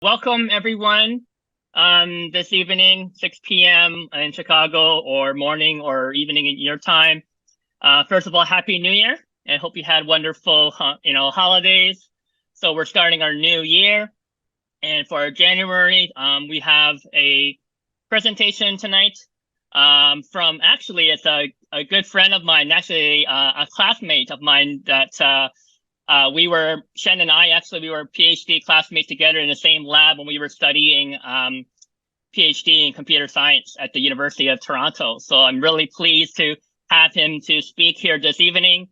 Welcome everyone this evening, 6 p.m. in Chicago, or morning or evening in your time. First of all, Happy New Year, and hope you had wonderful holidays. So we're starting our new year, and for January, we have a presentation tonight from it's a good friend of mine, actually a classmate of mine that Shen and I we were Ph.D. classmates together in the same lab when we were studying Ph.D. in computer science at the University of Toronto. So I'm really pleased to have him to speak here this evening.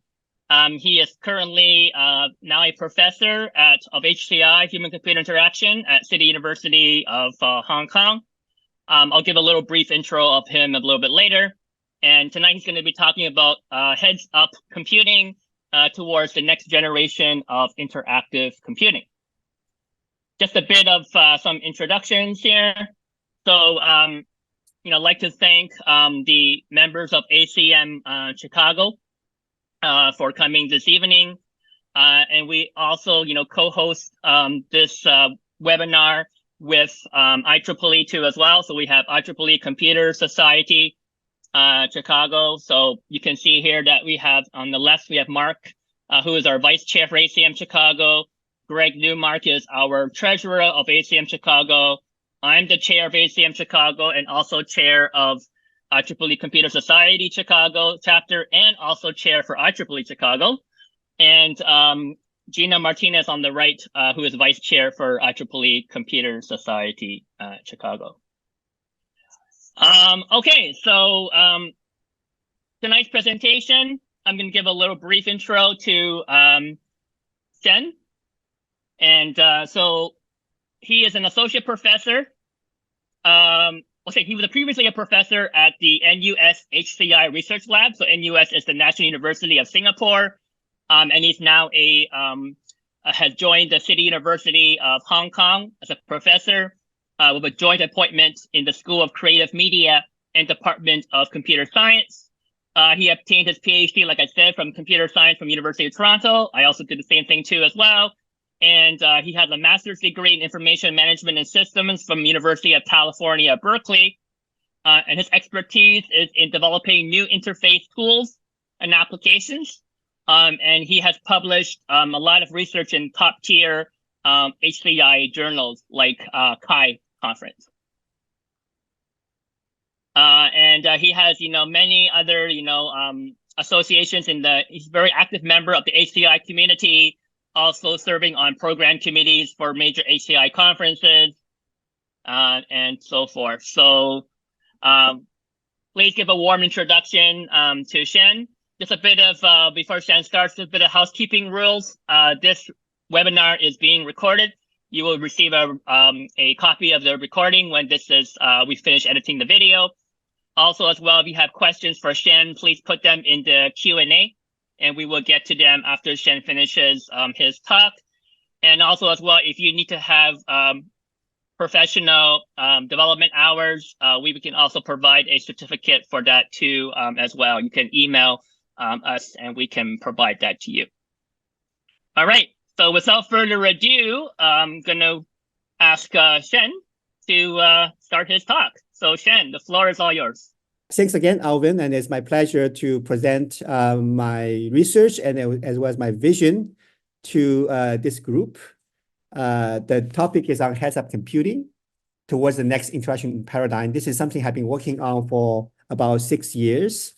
He is currently now a professor of HCI, Human Computer Interaction, at City University of Hong Kong. I'll give a little brief intro of him a little bit later. And tonight he's going to be talking about heads-up computing towards the next generation of interactive computing. Just a bit of some introductions here. So, I'd like to thank the members of ACM Chicago for coming this evening. And we also, co-host this webinar with IEEE too as well. So we have IEEE Computer Society Chicago. So you can see here that we have on the left, we have Mark, who is our vice chair for ACM Chicago. Greg Newmark is our treasurer of ACM Chicago. I'm the chair of ACM Chicago and also chair of IEEE Computer Society Chicago chapter, and also chair for IEEE Chicago. And Gina Martinez on the right, who is vice chair for IEEE Computer Society Chicago. Okay, so tonight's presentation, I'm going to give a little brief intro to Shen. And so he is an associate professor. He was previously a professor at the NUS HCI Research Lab. So NUS is the National University of Singapore. And he's now has joined the City University of Hong Kong as a professor with a joint appointment in the School of Creative Media and Department of Computer Science. He obtained his PhD, like I said, from computer science from University of Toronto. I also did the same thing too as well. And he has a master's degree in information management and systems from University of California, Berkeley. And his expertise is in developing new interface tools and applications. And he has published a lot of research in top tier HCI journals like CHI conference. And he has, many other, associations he's a very active member of the HCI community, also serving on program committees for major HCI conferences, and so forth. So please give a warm introduction to Shen. Just a bit of, before Shen starts, a bit of housekeeping rules. This webinar is being recorded. You will receive a copy of the recording when we finish editing the video. Also, as well, if you have questions for Shen, please put them in the Q&A, and we will get to them after Shen finishes his talk. And also, as well, if you need to have professional development hours, we can also provide a certificate for that too as well. You can email us, and we can provide that to you. All right. So without further ado, I'm going to ask Shen to start his talk. So Shen, the floor is all yours. Thanks again, Alvin, and it's my pleasure to present my research and as well as my vision to this group. The topic is on heads-up computing towards the next interaction paradigm. This is something I've been working on for about 6 years.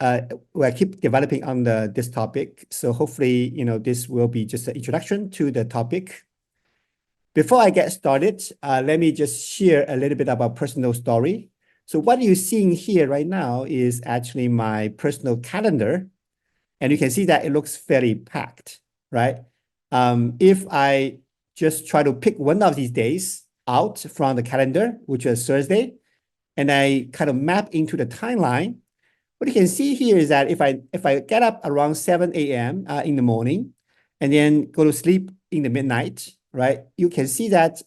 I keep developing on this topic. So hopefully, this will be just an introduction to the topic. Before I get started, let me just share a little bit about personal story. So what you're seeing here right now is actually my personal calendar. And you can see that it looks fairly packed, right? If I just try to pick one of these days out from the calendar, which is Thursday, and I kind of map into the timeline, what you can see here is that if I get up around 7 a.m. In the morning and then go to sleep in the midnight, right? You can see that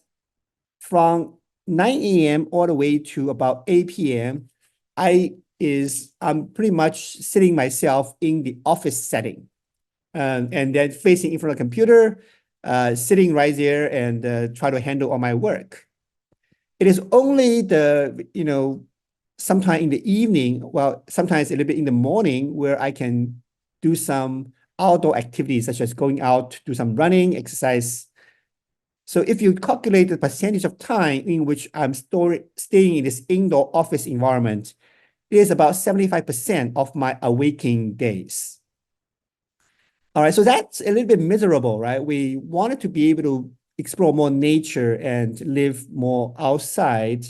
from 9 a.m. all the way to about 8 p.m., I'm pretty much sitting myself in the office setting, and then facing in front of a computer, sitting right there and try to handle all my work. It is only sometime in the evening, well, sometimes a little bit in the morning, where I can do some outdoor activities, such as going out to do some running, exercise. So if you calculate the percentage of time in which I'm staying in this indoor office environment, it is about 75% of my awaking days. All right, so that's a little bit miserable, right? We wanted to be able to explore more nature and live more outside,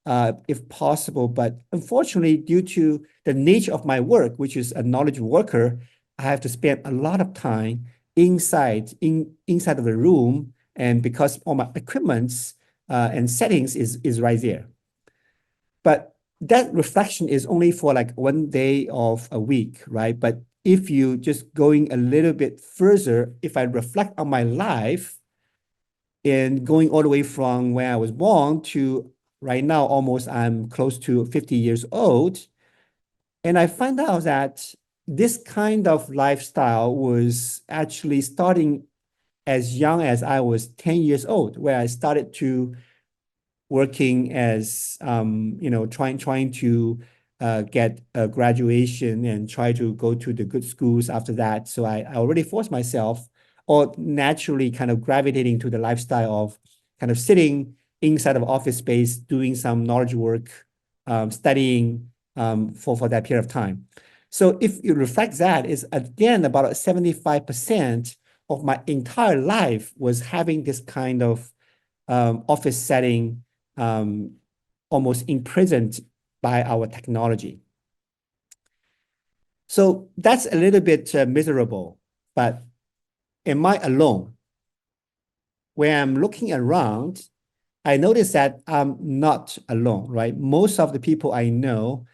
if possible. But unfortunately, due to the nature of my work, which is a knowledge worker, I have to spend a lot of time inside of the room, and because all my equipments and settings is right there. But that reflection is only for like 1 day of a week, right? But if you just going a little bit further, if I reflect on my life and going all the way from when I was born to right now, almost I'm close to 50 years old, and I find out that this kind of lifestyle was actually starting as young as I was 10 years old, where I started to working as, trying to get a graduation and try to go to the good schools after that. So I already forced myself, or naturally kind of gravitating to the lifestyle of kind of sitting inside of office space, doing some knowledge work, studying for that period of time. So if you reflect that, is again about 75% of my entire life was having this kind of office setting, almost imprisoned by our technology. So that's a little bit miserable, but am I alone? When I'm looking around, I notice that I'm not alone, right? Most of the people I know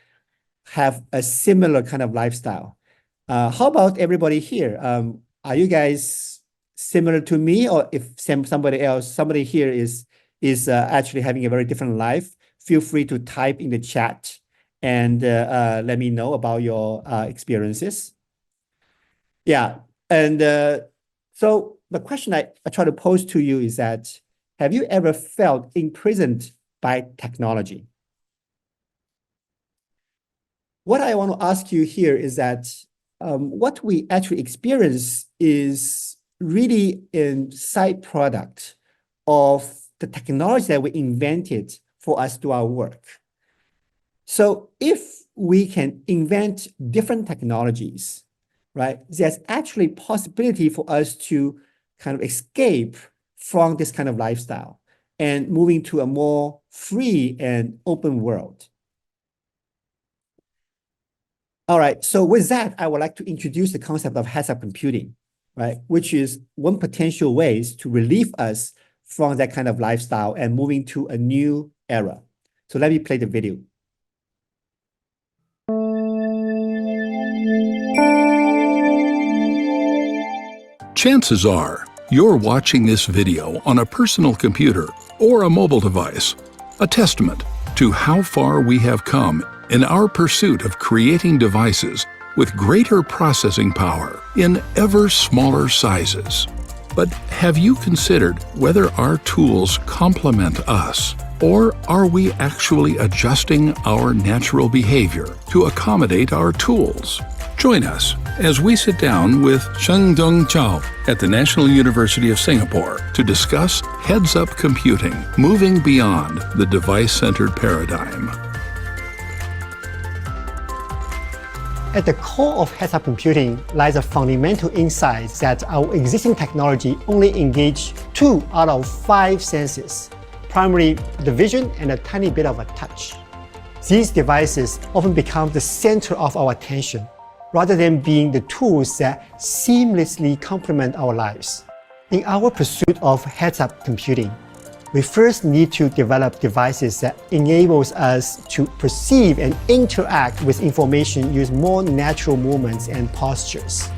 have a similar kind of lifestyle. How about everybody here? Are you guys similar to me, or if somebody here is actually having a very different life? Feel free to type in the chat and let me know about your experiences. Yeah, and so the question I try to pose to you is that, have you ever felt imprisoned by technology? What I want to ask you here is that what we actually experience is really a side product of the technology that we invented for us to do our work. So if we can invent different technologies, right, there's actually possibility for us to kind of escape from this kind of lifestyle and moving to a more free and open world. All right, so with that, I would like to introduce the concept of heads-up computing, right, which is one potential ways to relieve us from that kind of lifestyle and moving to a new era. So let me play the video. Chances are you're watching this video on a personal computer or a mobile device, a testament to how far we have come in our pursuit of creating devices with greater processing power in ever smaller sizes. But have you considered whether our tools complement us, or are we actually adjusting our natural behavior to accommodate our tools? Join us as we sit down with Shengdong Zhao at the National University of Singapore to discuss heads-up computing, moving beyond the device-centered paradigm. At the core of heads-up computing lies a fundamental insight that our existing technology only engages 2 out of 5 senses, primarily the vision and a tiny bit of a touch. These devices often become the center of our attention, rather than being the tools that seamlessly complement our lives. In our pursuit of heads-up computing, we first need to develop devices that enables us to perceive and interact with information using more natural movements and postures.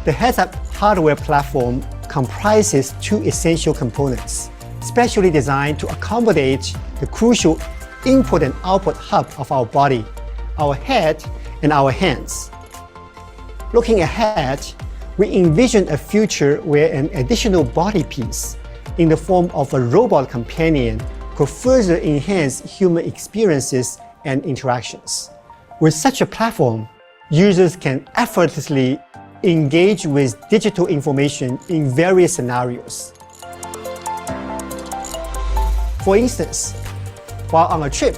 The heads-up hardware platform comprises 2 essential components, specially designed to accommodate the crucial input and output hub of our body, our head and our hands. Looking ahead, we envision a future where an additional body piece in the form of a robot companion could further enhance human experiences and interactions. With such a platform, users can effortlessly engage with digital information in various scenarios. For instance, while on a trip,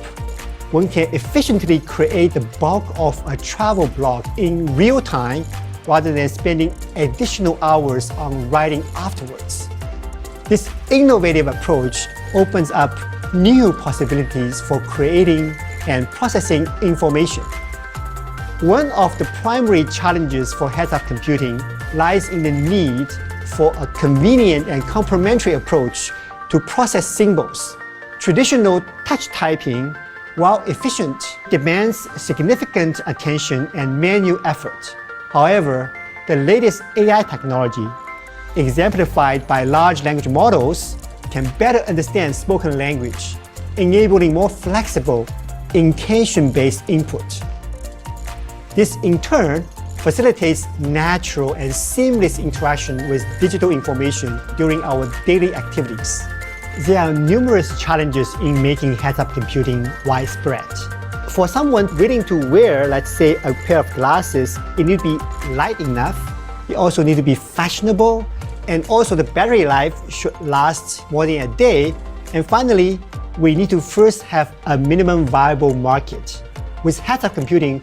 one can efficiently create the bulk of a travel blog in real time rather than spending additional hours on writing afterwards. This innovative approach opens up new possibilities for creating and processing information. One of the primary challenges for heads-up computing lies in the need for a convenient and complementary approach to process symbols. Traditional touch typing, while efficient, demands significant attention and manual effort. However, the latest AI technology, exemplified by large language models, can better understand spoken language, enabling more flexible, intention-based input. This, in turn, facilitates natural and seamless interaction with digital information during our daily activities. There are numerous challenges in making heads-up computing widespread. For someone willing to wear, let's say, a pair of glasses, it needs to be light enough. It also needs to be fashionable, and also the battery life should last more than a day. And finally, we need to first have a minimum viable market. With heads-up computing,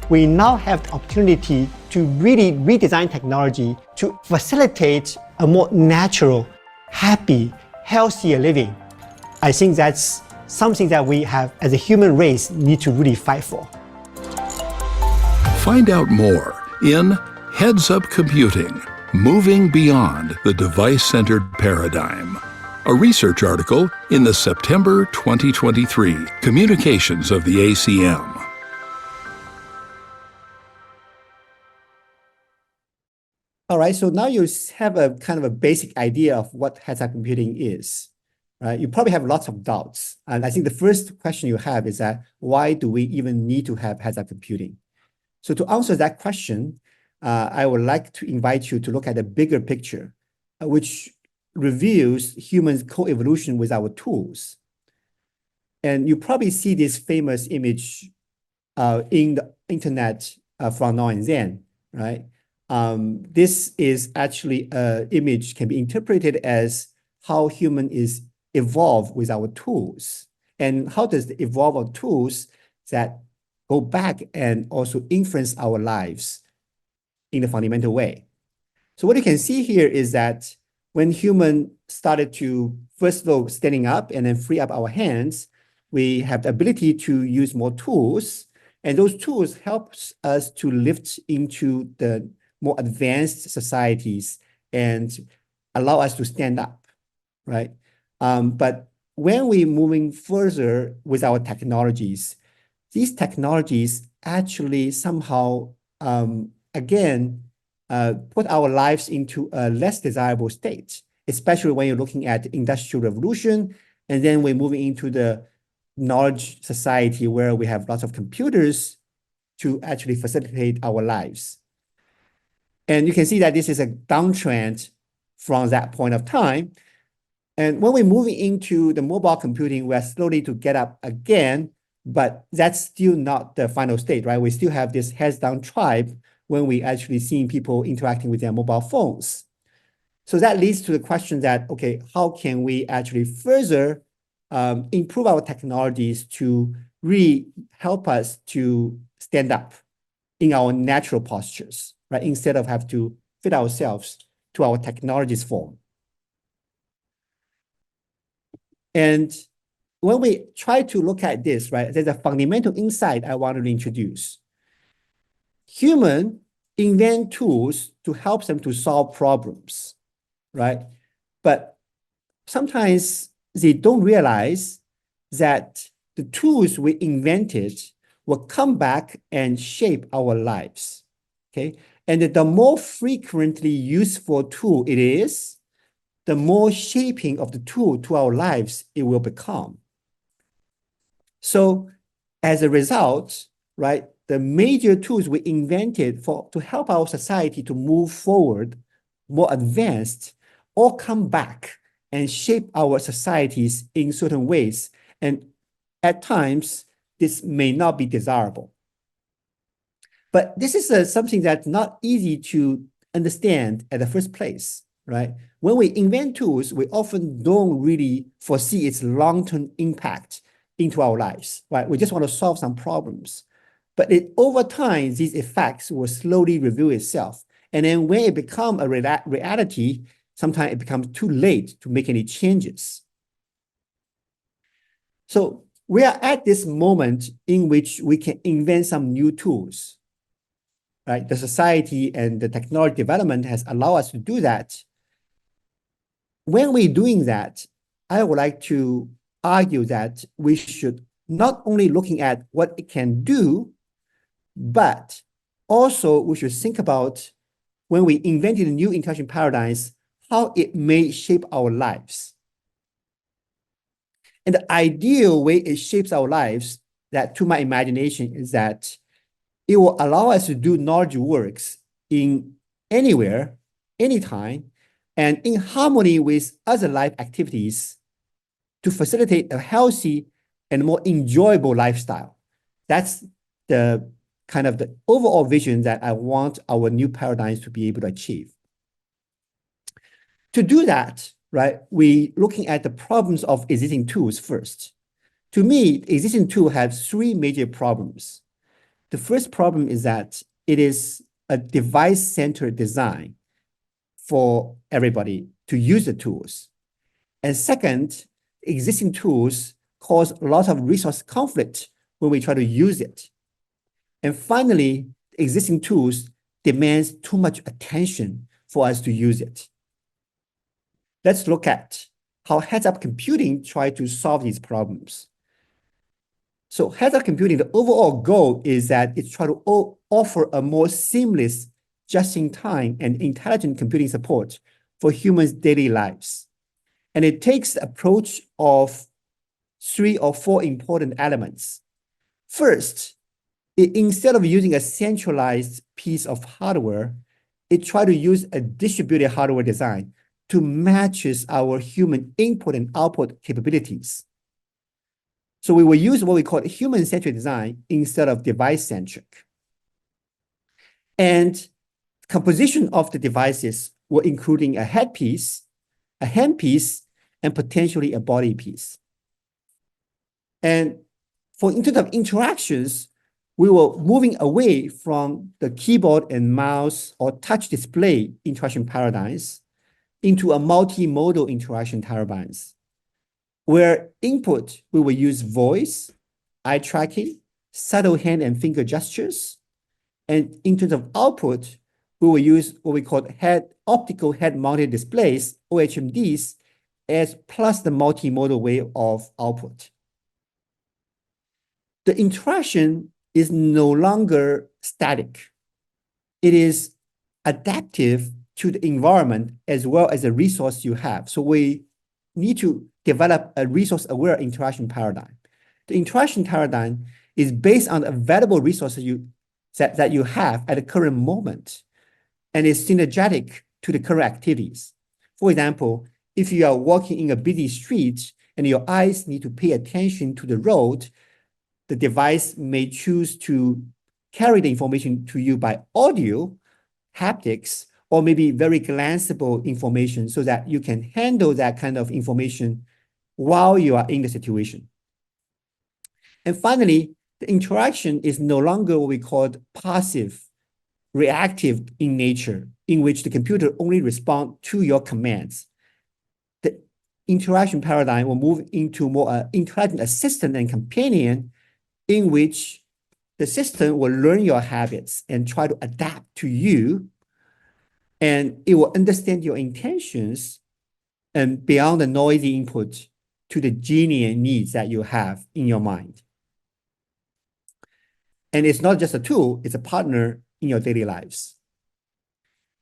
we now have the opportunity to really redesign technology to facilitate a more natural, happy, healthier living. I think that's something that we have, as a human race, need to really fight for. Find out more in Heads Up Computing, Moving Beyond the Device-Centered Paradigm, a research article in the September 2023 Communications of the ACM. All right, so now you have a kind of a basic idea of what heads-up computing is, right? You probably have lots of doubts. And I think the first question you have is that, why do we even need to have heads-up computing? So to answer that question, I would like to invite you to look at the bigger picture, which reveals humans' co-evolution with our tools. And you probably see this famous image in the internet from now and then, right? This is actually an image can be interpreted as how human is evolved with our tools, and how does the evolve of tools that go back and also influence our lives in a fundamental way. So what you can see here is that when human started to first of all standing up and then free up our hands, we have the ability to use more tools, and those tools helps us to lift into the more advanced societies and allow us to stand up, right? But when we're moving further with our technologies, these technologies actually somehow, again, put our lives into a less desirable state, especially when you're looking at the Industrial Revolution, and then we're moving into the knowledge society where we have lots of computers to actually facilitate our lives. And you can see that this is a downtrend from that point of time. And when we're moving into the mobile computing, we are slowly to get up again, but that's still not the final state, right? We still have this heads down tribe when we actually seeing people interacting with their mobile phones. So that leads to the question that, okay, how can we actually further improve our technologies to really help us to stand up in our natural postures, right? Instead of have to fit ourselves to our technology's form. And when we try to look at this, right, there's a fundamental insight I want to introduce. Humans invent tools to help them to solve problems, right? But sometimes they don't realize that the tools we invented will come back and shape our lives, okay? And the more frequently useful tool it is, the more shaping of the tool to our lives it will become. So as a result, right, the major tools we invented to help our society to move forward, more advanced, all come back and shape our societies in certain ways. And at times, this may not be desirable. But this is something that's not easy to understand at the first place, right? When we invent tools, we often don't really foresee its long-term impact into our lives, right? We just want to solve some problems. But over time, these effects will slowly reveal itself. And then when it becomes a reality, sometimes it becomes too late to make any changes. So we are at this moment in which we can invent some new tools, right? The society and the technology development has allowed us to do that. When we're doing that, I would like to argue that we should not only looking at what it can do, but also we should think about when we invented new interaction paradigms, how it may shape our lives. And the ideal way it shapes our lives, that to my imagination, is that it will allow us to do knowledge works in anywhere, anytime, and in harmony with other life activities to facilitate a healthy and more enjoyable lifestyle. That's the kind of the overall vision that I want our new paradigms to be able to achieve. To do that, right, we looking at the problems of existing tools first. To me, existing tools have three major problems. The first problem is that it is a device-centered design for everybody to use the tools. And second, existing tools cause a lot of resource conflict when we try to use it. And finally, existing tools demands too much attention for us to use it. Let's look at how heads-up computing tries to solve these problems. So heads-up computing, the overall goal is that it tries to offer a more seamless, just-in-time, and intelligent computing support for humans' daily lives. And it takes the approach of 3 or 4 important elements. First, instead of using a centralized piece of hardware, it tries to use a distributed hardware design to matches our human input and output capabilities. So we will use what we call human-centric design instead of device-centric. And composition of the devices will including a head piece, a hand piece, and potentially a body piece. And in terms of interactions, we were moving away from the keyboard and mouse or touch display interaction paradigms into a multimodal interaction paradigms, where input, we will use voice, eye tracking, subtle hand and finger gestures. And in terms of output, we will use what we call optical head-mounted displays, OHMDs, as plus the multimodal way of output. The interaction is no longer static. It is adaptive to the environment as well as the resource you have. So we need to develop a resource-aware interaction paradigm. The interaction paradigm is based on available resources that you have at the current moment and is synergetic to the current activities. For example, if you are walking in a busy street and your eyes need to pay attention to the road, the device may choose to carry the information to you by audio, haptics, or maybe very glanceable information so that you can handle that kind of information while you are in the situation. And finally, the interaction is no longer what we call passive, reactive in nature, in which the computer only responds to your commands. The interaction paradigm will move into more intelligent assistant and companion, in which the system will learn your habits and try to adapt to you, and it will understand your intentions and beyond the noisy input to the genuine needs that you have in your mind. And it's not just a tool, it's a partner in your daily lives.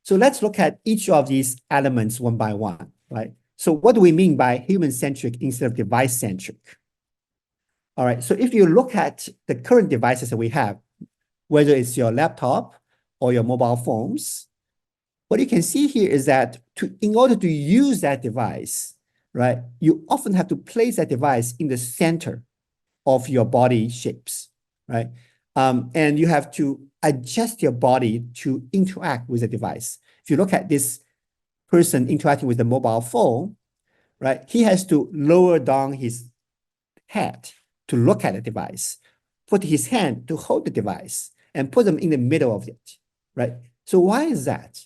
So let's look at each of these elements one by one, right? So what do we mean by human-centric instead of device-centric? All right, so if you look at the current devices that we have, whether it's your laptop or your mobile phones. What you can see here is that in order to use that device, right, you often have to place that device in the center of your body shapes, right? And you have to adjust your body to interact with the device. If you look at this person interacting with the mobile phone, right, he has to lower down his head to look at the device, put his hand to hold the device, and put them in the middle of it, right? So why is that?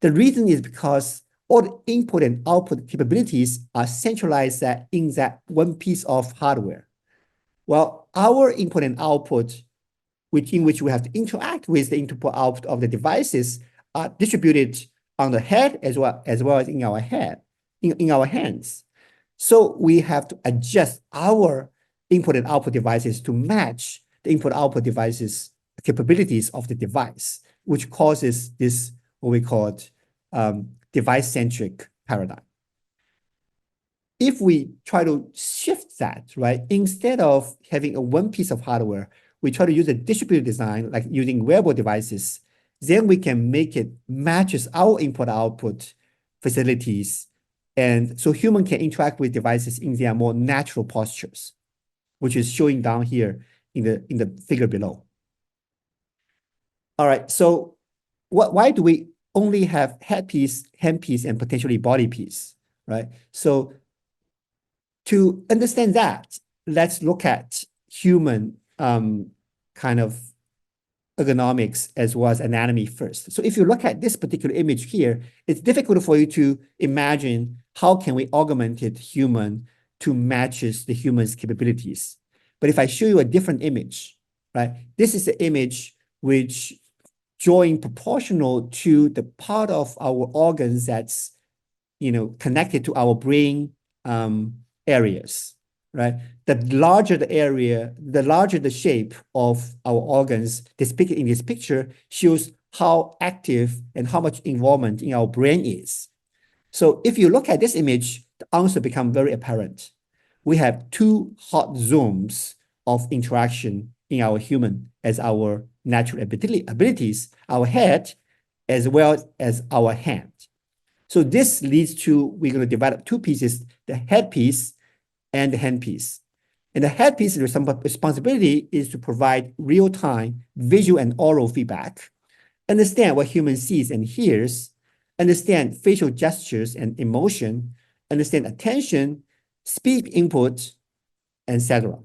The reason is because all the input and output capabilities are centralized in that one piece of hardware. Well, our input and output, in which we have to interact with the input output of the devices, are distributed on the head as well as in our head, in our hands. So we have to adjust our input and output devices to match the input output devices capabilities of the device, which causes this what we call device-centric paradigm. If we try to shift that, right, instead of having a one piece of hardware, we try to use a distributed design, like using wearable devices, then we can make it matches our input-output facilities. And so human can interact with devices in their more natural postures, which is showing down here in the figure below. All right, so why do we only have head piece, hand piece, and potentially body piece, right? So to understand that, let's look at human kind of ergonomics as well as anatomy first. So if you look at this particular image here, it's difficult for you to imagine how can we augment human to matches the human's capabilities. But if I show you a different image, right? This is the image which drawing proportional to the part of our organs that's, connected to our brain areas, right? The larger the area, the larger the shape of our organs depicted in this picture shows how active and how much involvement in our brain is. So if you look at this image, the answer becomes very apparent. We have two hot zooms of interaction in our human as our natural abilities, our head, as well as our hand. So this leads to, we're going to develop two pieces, the head piece and the hand piece. And the head piece responsibility is to provide real-time visual and oral feedback, understand what human sees and hears, understand facial gestures and emotion, understand attention, speed input, etc.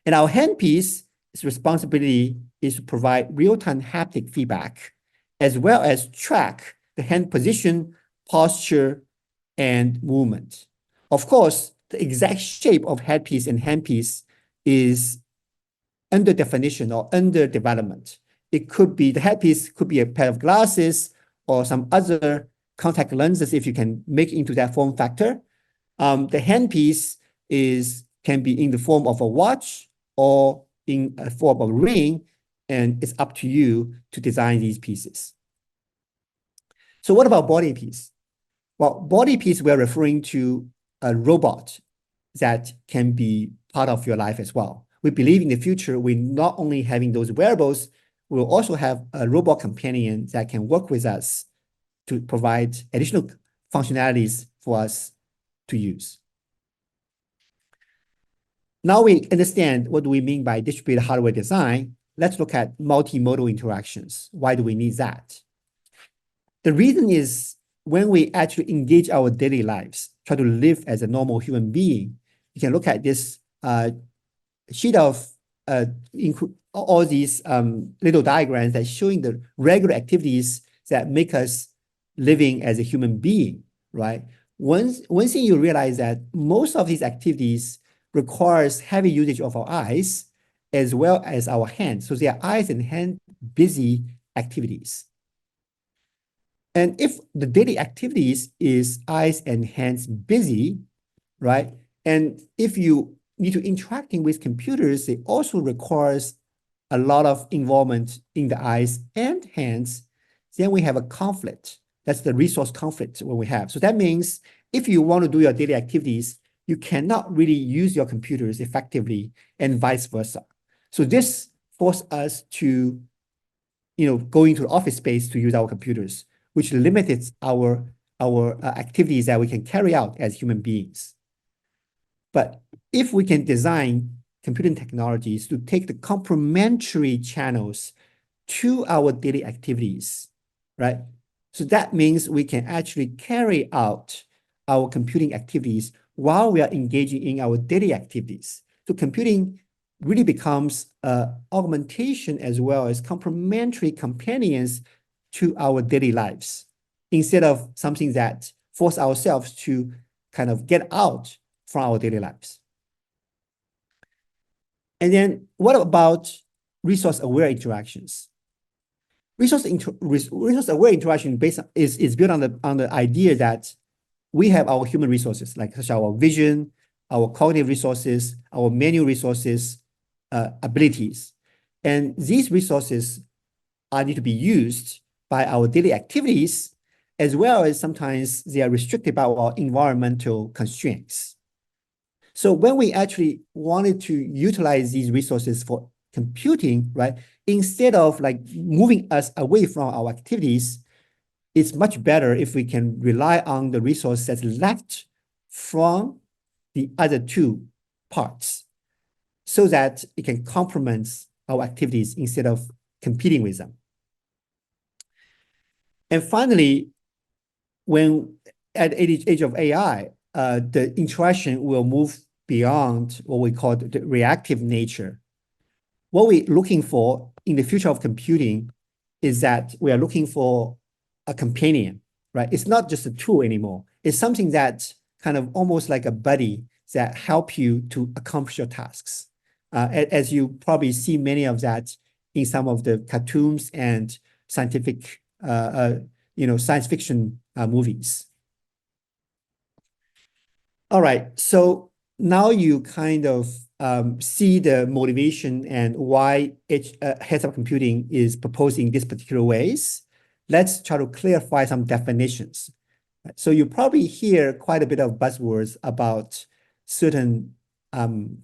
And our hand piece responsibility is to provide real-time haptic feedback, as well as track the hand position, posture, and movement. Of course, the exact shape of headpiece and handpiece is under definition or under development. It could be, the headpiece could be a pair of glasses or some other contact lenses if you can make into that form factor. The handpiece can be in the form of a watch or in a form of a ring, and it's up to you to design these pieces. So what about body piece? Well, body piece, we're referring to a robot that can be part of your life as well. We believe in the future, we're not only having those wearables, we'll also have a robot companion that can work with us to provide additional functionalities for us to use. Now we understand what do we mean by distributed hardware design. Let's look at multimodal interactions. Why do we need that? The reason is when we actually engage our daily lives, try to live as a normal human being, you can look at this sheet of all these little diagrams that showing the regular activities that make us living as a human being, right? One thing you realize that most of these activities requires heavy usage of our eyes as well as our hands. So they are eyes and hand busy activities. And if the daily activities is eyes and hands busy, right? And if you need to interacting with computers, it also requires a lot of involvement in the eyes and hands. Then we have a conflict. That's the resource conflict when we have. So that means if you want to do your daily activities, you cannot really use your computers effectively and vice versa. So this force us to, go into the office space to use our computers, which limits our activities that we can carry out as human beings. But if we can design computing technologies to take the complementary channels to our daily activities, right? So that means we can actually carry out our computing activities while we are engaging in our daily activities. So computing really becomes augmentation as well as complementary companions to our daily lives, instead of something that force ourselves to kind of get out from our daily lives. And then what about resource-aware interactions? Resource-aware interaction is built on the idea that we have our human resources, like such our vision, our cognitive resources, our manual resources, abilities. And these resources need to be used by our daily activities, as well as sometimes they are restricted by our environmental constraints. So when we actually wanted to utilize these resources for computing, right, instead of like moving us away from our activities, it's much better if we can rely on the resource that's left from the other two parts, so that it can complement our activities instead of competing with them. And finally, when at the age of AI, the interaction will move beyond what we call the reactive nature. What we're looking for in the future of computing is that we are looking for a companion, right? It's not just a tool anymore. It's something that's kind of almost like a buddy that help you to accomplish your tasks. As you probably see many of that in some of the cartoons and scientific, science fiction movies. All right, so now you kind of see the motivation and why heads-up computing is proposing these particular ways. Let's try to clarify some definitions. So you probably hear quite a bit of buzzwords about certain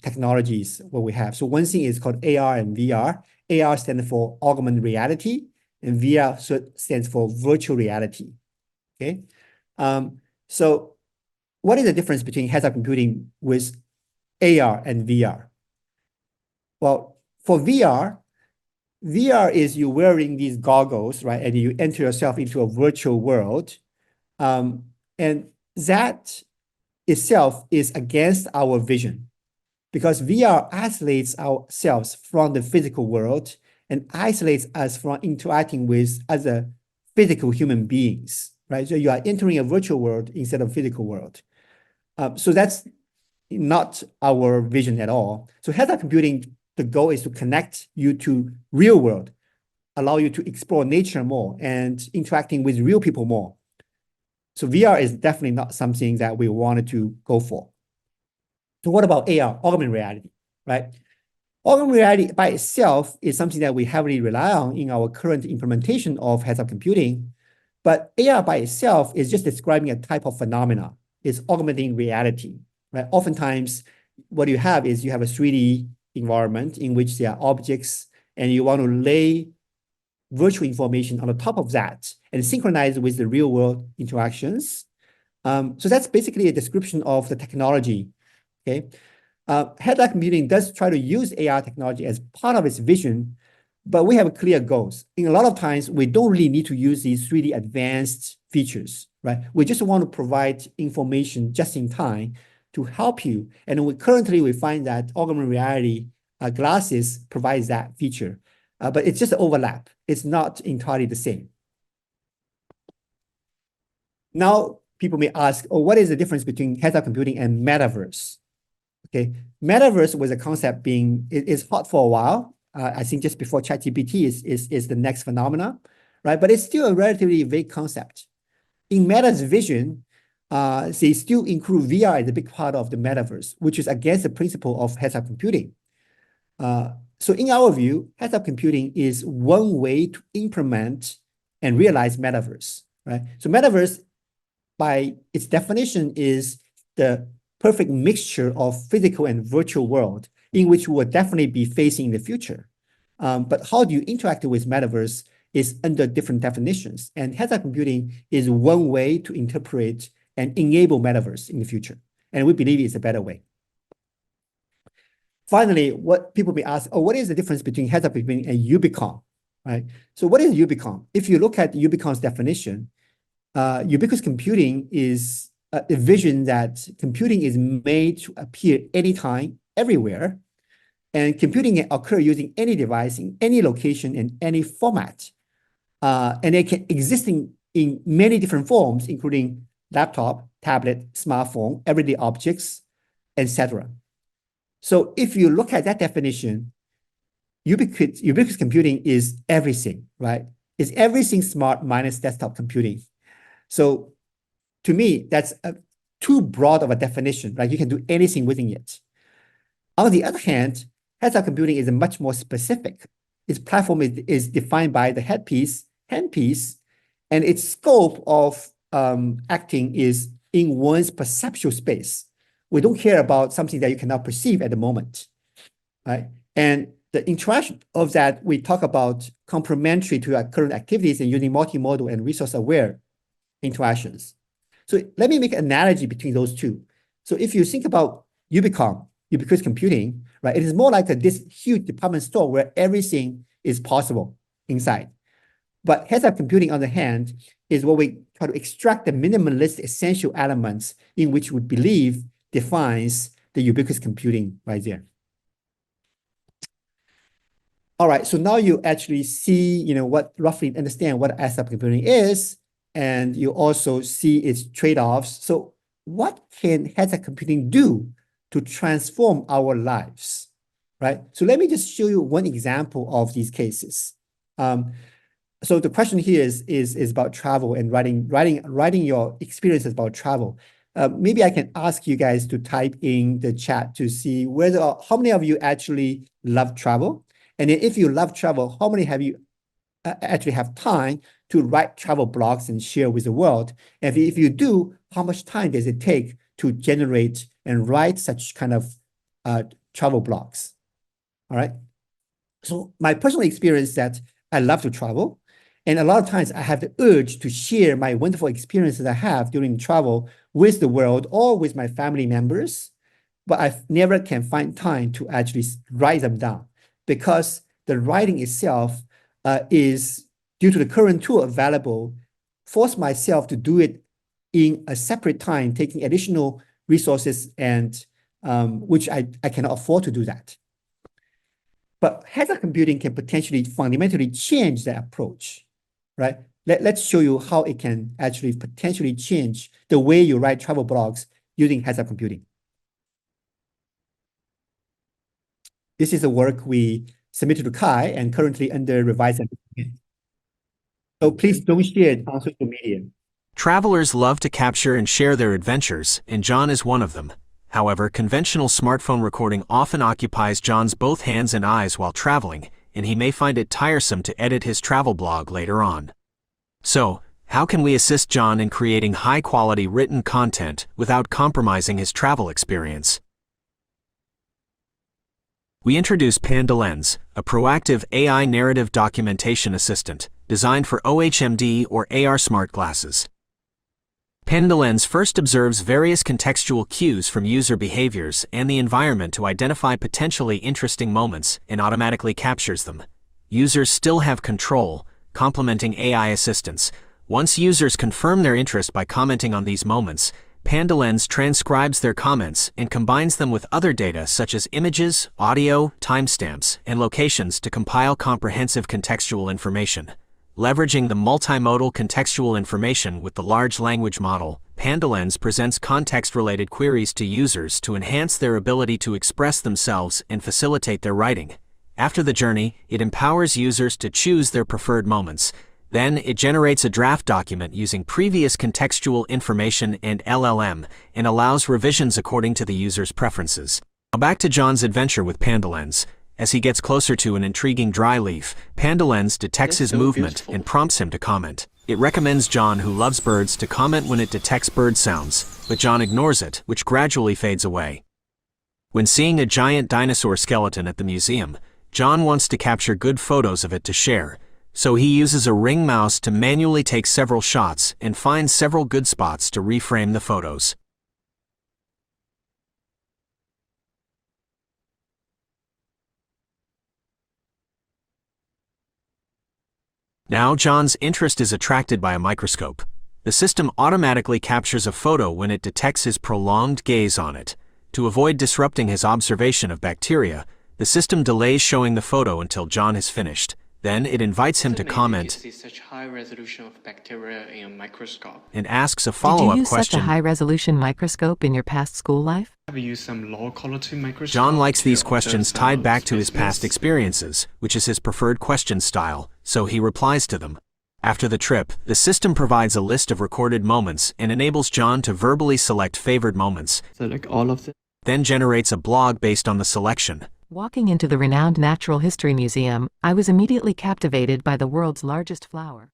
technologies what we have. So one thing is called AR and VR. AR stands for augmented reality, and VR stands for virtual reality. Okay, so what is the difference between heads-up computing with AR and VR? Well, for VR is you wearing these goggles, right? And you enter yourself into a virtual world. And that itself is against our vision, because VR isolates ourselves from the physical world and isolates us from interacting with other physical human beings, right? So you are entering a virtual world instead of physical world. So that's not our vision at all. So heads-up computing, the goal is to connect you to real world, allow you to explore nature more and interacting with real people more. So VR is definitely not something that we wanted to go for. So what about AR, augmented reality, right? Augmented reality by itself is something that we heavily rely on in our current implementation of heads-up computing. But AR by itself is just describing a type of phenomena. It's augmenting reality, right? Oftentimes, what you have is you have a 3D environment in which there are objects, and you want to lay virtual information on the top of that and synchronize with the real world interactions. So that's basically a description of the technology, okay? Heads-up computing does try to use AR technology as part of its vision, but we have clear goals. In a lot of times, we don't really need to use these 3D advanced features, right? We just want to provide information just in time to help you. And currently we find that augmented reality glasses provides that feature, but it's just an overlap. It's not entirely the same. Now, people may ask, oh, what is the difference between heads-up computing and metaverse? Okay, metaverse was a concept is hot for a while. I think just before ChatGPT is the next phenomena, right? But it's still a relatively vague concept. In Meta's vision, they still include VR as a big part of the metaverse, which is against the principle of heads-up computing. So in our view, heads-up computing is one way to implement and realize metaverse, right? So metaverse, by its definition, is the perfect mixture of physical and virtual world in which we will definitely be facing in the future. But how do you interact with metaverse is under different definitions. And heads-up computing is one way to interpret and enable metaverse in the future. And we believe it's a better way. Finally, what people may ask, oh, what is the difference between heads-up computing and Ubicon, right? So what is Ubicon? If you look at Ubicon's definition, ubiquitous computing is a vision that computing is made to appear anytime, everywhere, and computing can occur using any device in any location in any format. And it can exist in many different forms, including laptop, tablet, smartphone, everyday objects, etc. So if you look at that definition, ubiquitous computing is everything, right? It's everything smart minus desktop computing. So to me, that's too broad of a definition, right? You can do anything within it. On the other hand, heads-up computing is much more specific. Its platform is defined by the handpiece, and its scope of acting is in one's perceptual space. We don't care about something that you cannot perceive at the moment, right? And the interaction of that, we talk about complementary to our current activities and using multimodal and resource-aware interactions. So let me make an analogy between those two. So if you think about ubiquitous computing, right, it is more like this huge department store where everything is possible inside. But heads-up computing, on the hand, is where we try to extract the minimalist essential elements in which we believe defines the ubiquitous computing right there. All right, so now you actually see, roughly understand what heads-up computing is, and you also see its trade-offs. So what can heads-up computing do to transform our lives, right? So let me just show you one example of these cases. So the question here is about travel and writing your experiences about travel. Maybe I can ask you guys to type in the chat to see how many of you actually love travel, and then if you love travel, how many have you actually have time to write travel blogs and share with the world? And if you do, how much time does it take to generate and write such kind of travel blogs? All right. So my personal experience is that I love to travel. And a lot of times I have the urge to share my wonderful experiences I have during travel with the world or with my family members, but I never can find time to actually write them down because the writing itself is, due to the current tool available, force myself to do it in a separate time, taking additional resources and which I cannot afford to do that. But heads-up computing can potentially fundamentally change the approach. Right? Let's show you how it can actually potentially change the way you write travel blogs using heads-up computing. This is the work we submitted to Kai and currently under revise. So please don't share it on social media. Travelers love to capture and share their adventures, and John is one of them. However, conventional smartphone recording often occupies John's both hands and eyes while traveling, and he may find it tiresome to edit his travel blog later on. So, how can we assist John in creating high-quality written content without compromising his travel experience? We introduce PandaLens, a proactive AI narrative documentation assistant designed for OHMD or AR smart glasses. PandaLens first observes various contextual cues from user behaviors and the environment to identify potentially interesting moments and automatically captures them. Users still have control, complementing AI assistance. Once users confirm their interest by commenting on these moments, PandaLens transcribes their comments and combines them with other data such as images, audio, timestamps, and locations to compile comprehensive contextual information. Leveraging the multimodal contextual information with the large language model, PandaLens presents context-related queries to users to enhance their ability to express themselves and facilitate their writing. After the journey, it empowers users to choose their preferred moments. Then, it generates a draft document using previous contextual information and LLM and allows revisions according to the user's preferences. Now back to John's adventure with PandaLens. As he gets closer to an intriguing dry leaf, PandaLens detects his movement and prompts him to comment. It recommends John, who loves birds, to comment when it detects bird sounds, but John ignores it, which gradually fades away. When seeing a giant dinosaur skeleton at the museum, John wants to capture good photos of it to share, so he uses a ring mouse to manually take several shots and find several good spots to reframe the photos. Now John's interest is attracted by a microscope. The system automatically captures a photo when it detects his prolonged gaze on it. To avoid disrupting his observation of bacteria, the system delays showing the photo until John has finished. Then it invites him to comment see such high resolution of bacteria in a microscope. and asks a Did you follow-up use such question. a high-resolution microscope in your past school life? Have you used some low-quality microscope? John likes to these observe questions some tied back to his species? past experiences, which is his preferred question style, so he replies to them. After the trip, the system provides a list of recorded moments and enables John to verbally select favored moments, So like all of them. then generates a blog based on the selection. Walking into the renowned Natural History Museum, I was immediately captivated by the world's largest flower.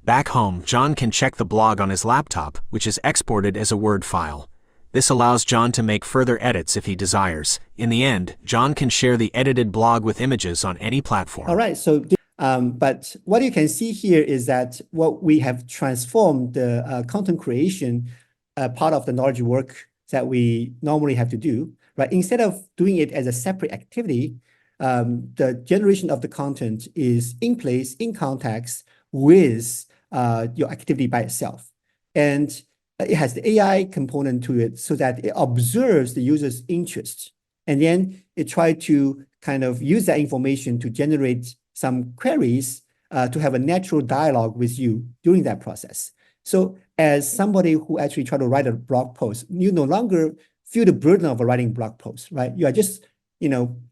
Back home, John can check the blog on his laptop, which is exported as a Word file. This allows John to make further edits if he desires. In the end, John can share the edited blog with images on any platform. All right, so but what you can see here is that what we have transformed the content creation part of the knowledge work that we normally have to do, right? Instead of doing it as a separate activity, the generation of the content is in place, in context with your activity by itself. And it has the AI component to it so that it observes the user's interest. And then it tries to kind of use that information to generate some queries to have a natural dialogue with you during that process. So as somebody who actually try to write a blog post, you no longer feel the burden of writing blog posts, right? You are just,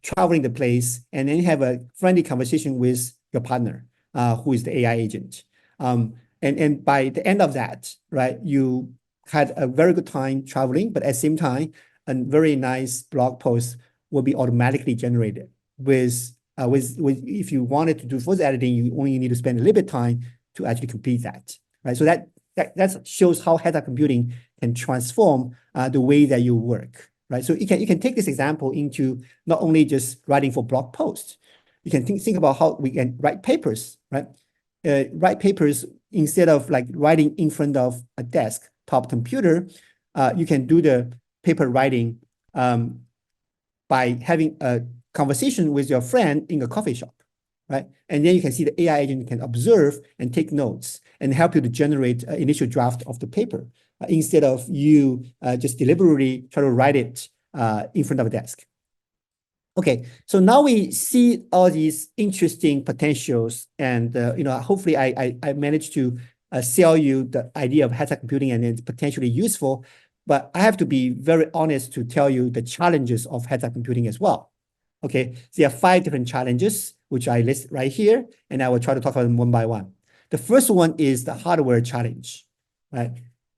traveling the place and then have a friendly conversation with your partner, who is the AI agent. And by the end of that, right, you had a very good time traveling, but at the same time, a very nice blog post will be automatically generated with if you wanted to do further editing, you only need to spend a little bit of time to actually complete that, right? So that shows how heads-up computing can transform the way that you work, right? So you can take this example into not only just writing for blog posts. You can think about how we can write papers, right? Write papers instead of like writing in front of a desktop computer. You can do the paper writing by having a conversation with your friend in a coffee shop, right? And then you can see the AI agent can observe and take notes and help you to generate an initial draft of the paper instead of you just deliberately try to write it in front of a desk. Okay, so now we see all these interesting potentials, and hopefully I managed to sell you the idea of heads-up computing and it's potentially useful. But I have to be very honest to tell you the challenges of heads-up computing as well. Okay, there are 5 different challenges, which I list right here, and I will try to talk about them one by one. The first one is the hardware challenge, right?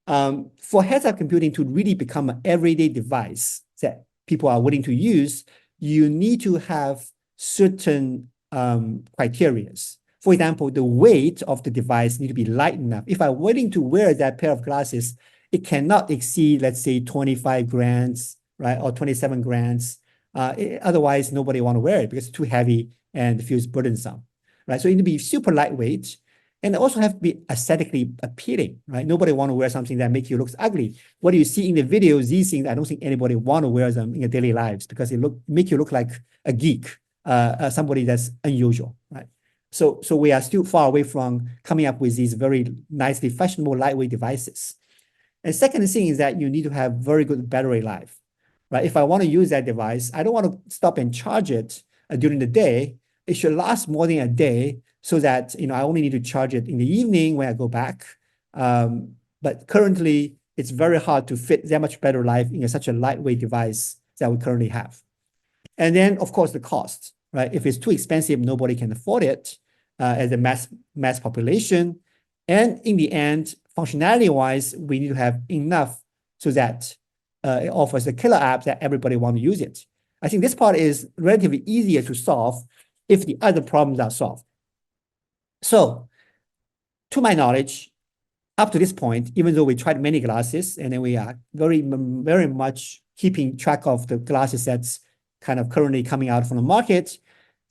For heads-up computing to really become an everyday device that people are willing to use, you need to have certain criteria. For example, the weight of the device need to be light enough. If I'm willing to wear that pair of glasses, it cannot exceed, let's say, 25 grams, right, or 27 grams. Otherwise, nobody want to wear it because it's too heavy and feels burdensome, right? So it need to be super lightweight, and also have to be aesthetically appealing, right? Nobody want to wear something that makes you look ugly. What you see in the videos, these things, I don't think anybody want to wear them in their daily lives because it make you look like a geek, somebody that's unusual, right? So we are still far away from coming up with these very nicely fashionable lightweight devices. And second thing is that you need to have very good battery life, right? If I want to use that device, I don't want to stop and charge it during the day. It should last more than a day so that, I only need to charge it in the evening when I go back. But currently, it's very hard to fit that much battery life in such a lightweight device that we currently have. And then, of course, the cost, right? If it's too expensive, nobody can afford it as a mass population. And in the end, functionality-wise, we need to have enough so that it offers a killer app that everybody wants to use it. I think this part is relatively easier to solve if the other problems are solved. So, to my knowledge, up to this point, even though we tried many glasses, and then we are very, very much keeping track of the glasses that's kind of currently coming out from the market,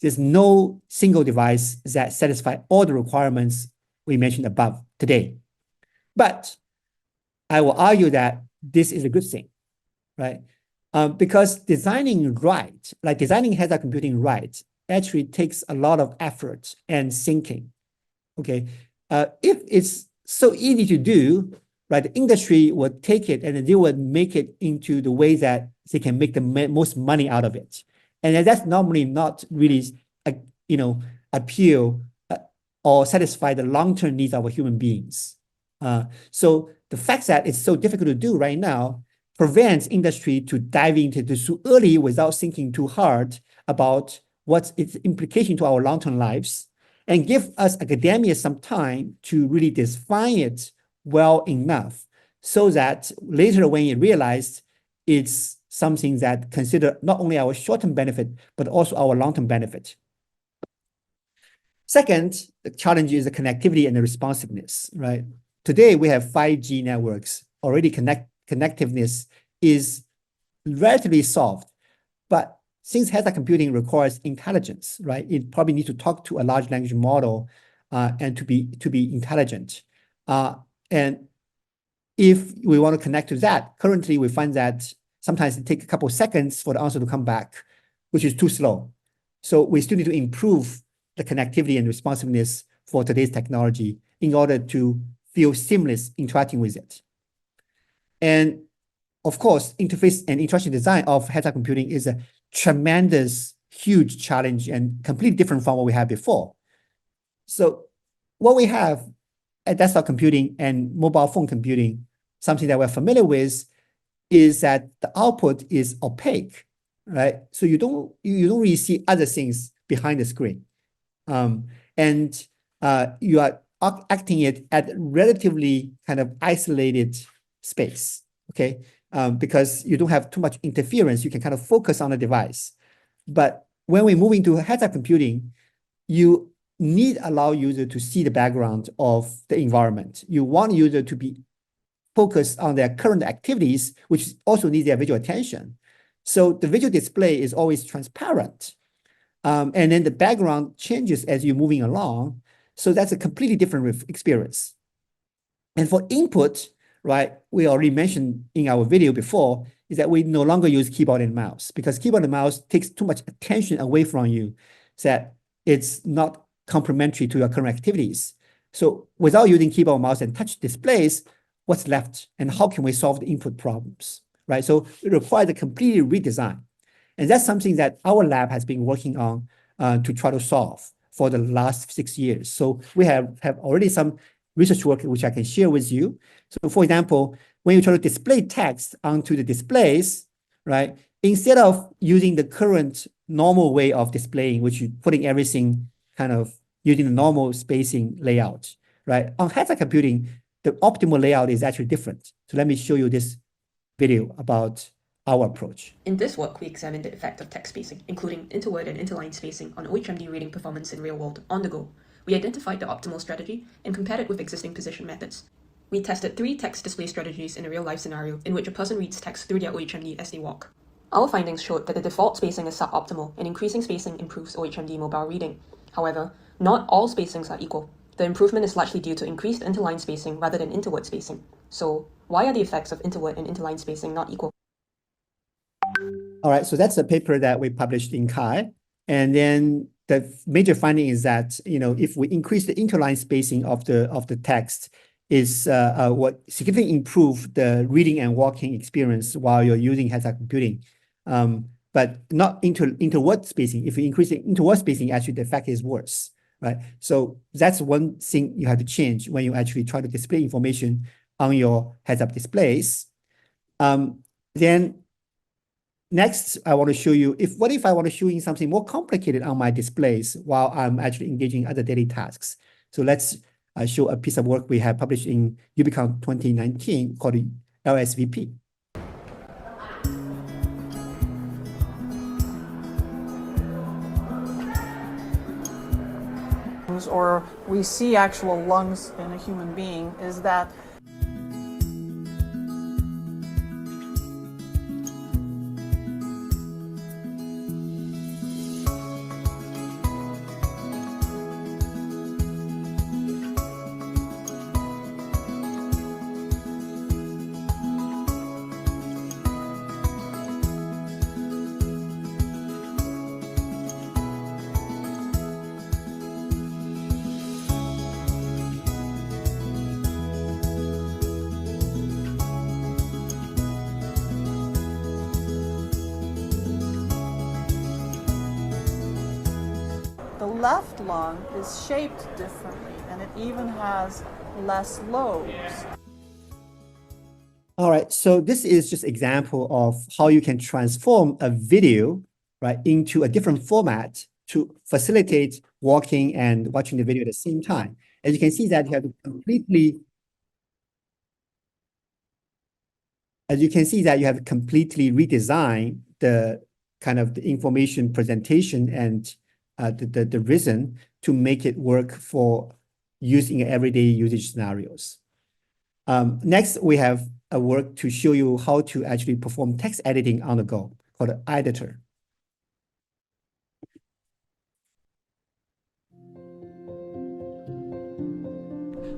there's no single device that satisfies all the requirements we mentioned above today. But I will argue that this is a good thing, right? Because designing right, like designing heads-up computing right, actually takes a lot of effort and thinking, okay? If it's so easy to do, right, the industry would take it and they would make it into the way that they can make the most money out of it. And that's normally not really, appeal or satisfy the long-term needs of human beings. So the fact that it's so difficult to do right now prevents industry to dive into this too early without thinking too hard about what's its implication to our long-term lives, and give us academia some time to really define it well enough so that later when you realize it's something that consider not only our short-term benefit, but also our long-term benefit. Second, the challenge is the connectivity and the responsiveness, right? Today, we have 5G networks. Already connectiveness is relatively solved. But since heads-up computing requires intelligence, right? It probably needs to talk to a large language model and to be intelligent. And if we want to connect to that, currently we find that sometimes it takes a couple of seconds for the answer to come back, which is too slow. So we still need to improve the connectivity and responsiveness for today's technology in order to feel seamless interacting with it. And of course, interface and interaction design of heads-up computing is a tremendous, huge challenge and completely different from what we had before. So what we have at desktop computing and mobile phone computing, something that we're familiar with, is that the output is opaque, right? So you don't really see other things behind the screen. And you are acting it at relatively kind of isolated space, okay? Because you don't have too much interference, you can kind of focus on the device. But when we move into heads-up computing, you need to allow user to see the background of the environment. You want user to be focused on their current activities, which also needs their visual attention. So the visual display is always transparent. And then the background changes as you're moving along. So that's a completely different experience. And for input, right, we already mentioned in our video before, is that we no longer use keyboard and mouse because keyboard and mouse takes too much attention away from you, so that it's not complementary to your current activities. So without using keyboard, mouse, and touch displays, what's left and how can we solve the input problems, right? So it requires a completely redesign. And that's something that our lab has been working on to try to solve for the last 6 years. So we have already some research work which I can share with you. So for example, when you try to display text onto the displays, right, instead of using the current normal way of displaying, which is putting everything kind of using the normal spacing layout, right? On heads-up computing, the optimal layout is actually different. So let me show you this video about our approach. In this work, we examined the effect of text spacing, including interword and interline spacing on OHMD reading performance in real world on the go. We identified the optimal strategy and compared it with existing position methods. We tested 3 text display strategies in a real-life scenario in which a person reads text through their OHMD as they walk. Our findings showed that the default spacing is suboptimal and increasing spacing improves OHMD mobile reading. However, not all spacings are equal. The improvement is largely due to increased interline spacing rather than interword spacing. So, why are the effects of interword and interline spacing not equal? All right, so that's a paper that we published in Chi. And then the major finding is that, if we increase the interline spacing of the text, is what significantly improve the reading and walking experience while you're using heads-up computing. But not interword spacing. If you increase the interword spacing, actually the effect is worse, right? So that's one thing you have to change when you actually try to display information on your heads-up displays. Then next, I want to show you, what if I want to show you something more complicated on my displays while I'm actually engaging other daily tasks? So let's show a piece of work we have published in Ubicon 2019 called LSVP. Or we see actual lungs in a human being is that the left lung is shaped differently, and it even has less lobes. All right, so this is just example of how you can transform a video, right, into a different format to facilitate walking and watching the video at the same time. As you can see that you have to completely redesign the kind of the information presentation and the reason to make it work for using everyday usage scenarios. Next, we have a work to show you how to actually perform text editing on the go called an editor.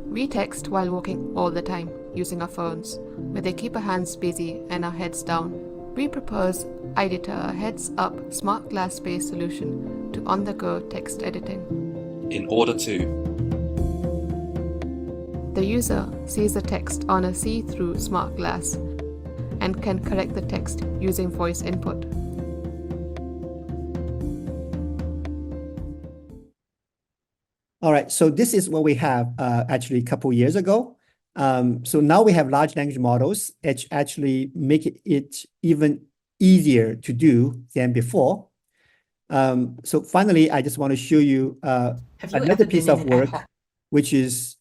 We text while walking all the time using our phones, where they keep our hands busy and our heads down. We propose Editor, a heads-up smart glass-based solution to on-the-go text editing. In order to The user sees the text on a see-through smart glass and can correct the text using voice input. All right, so this is what we have actually a couple years ago. So now we have large language models which actually make it even easier to do than before. So finally, I just want to show you another piece of work, which is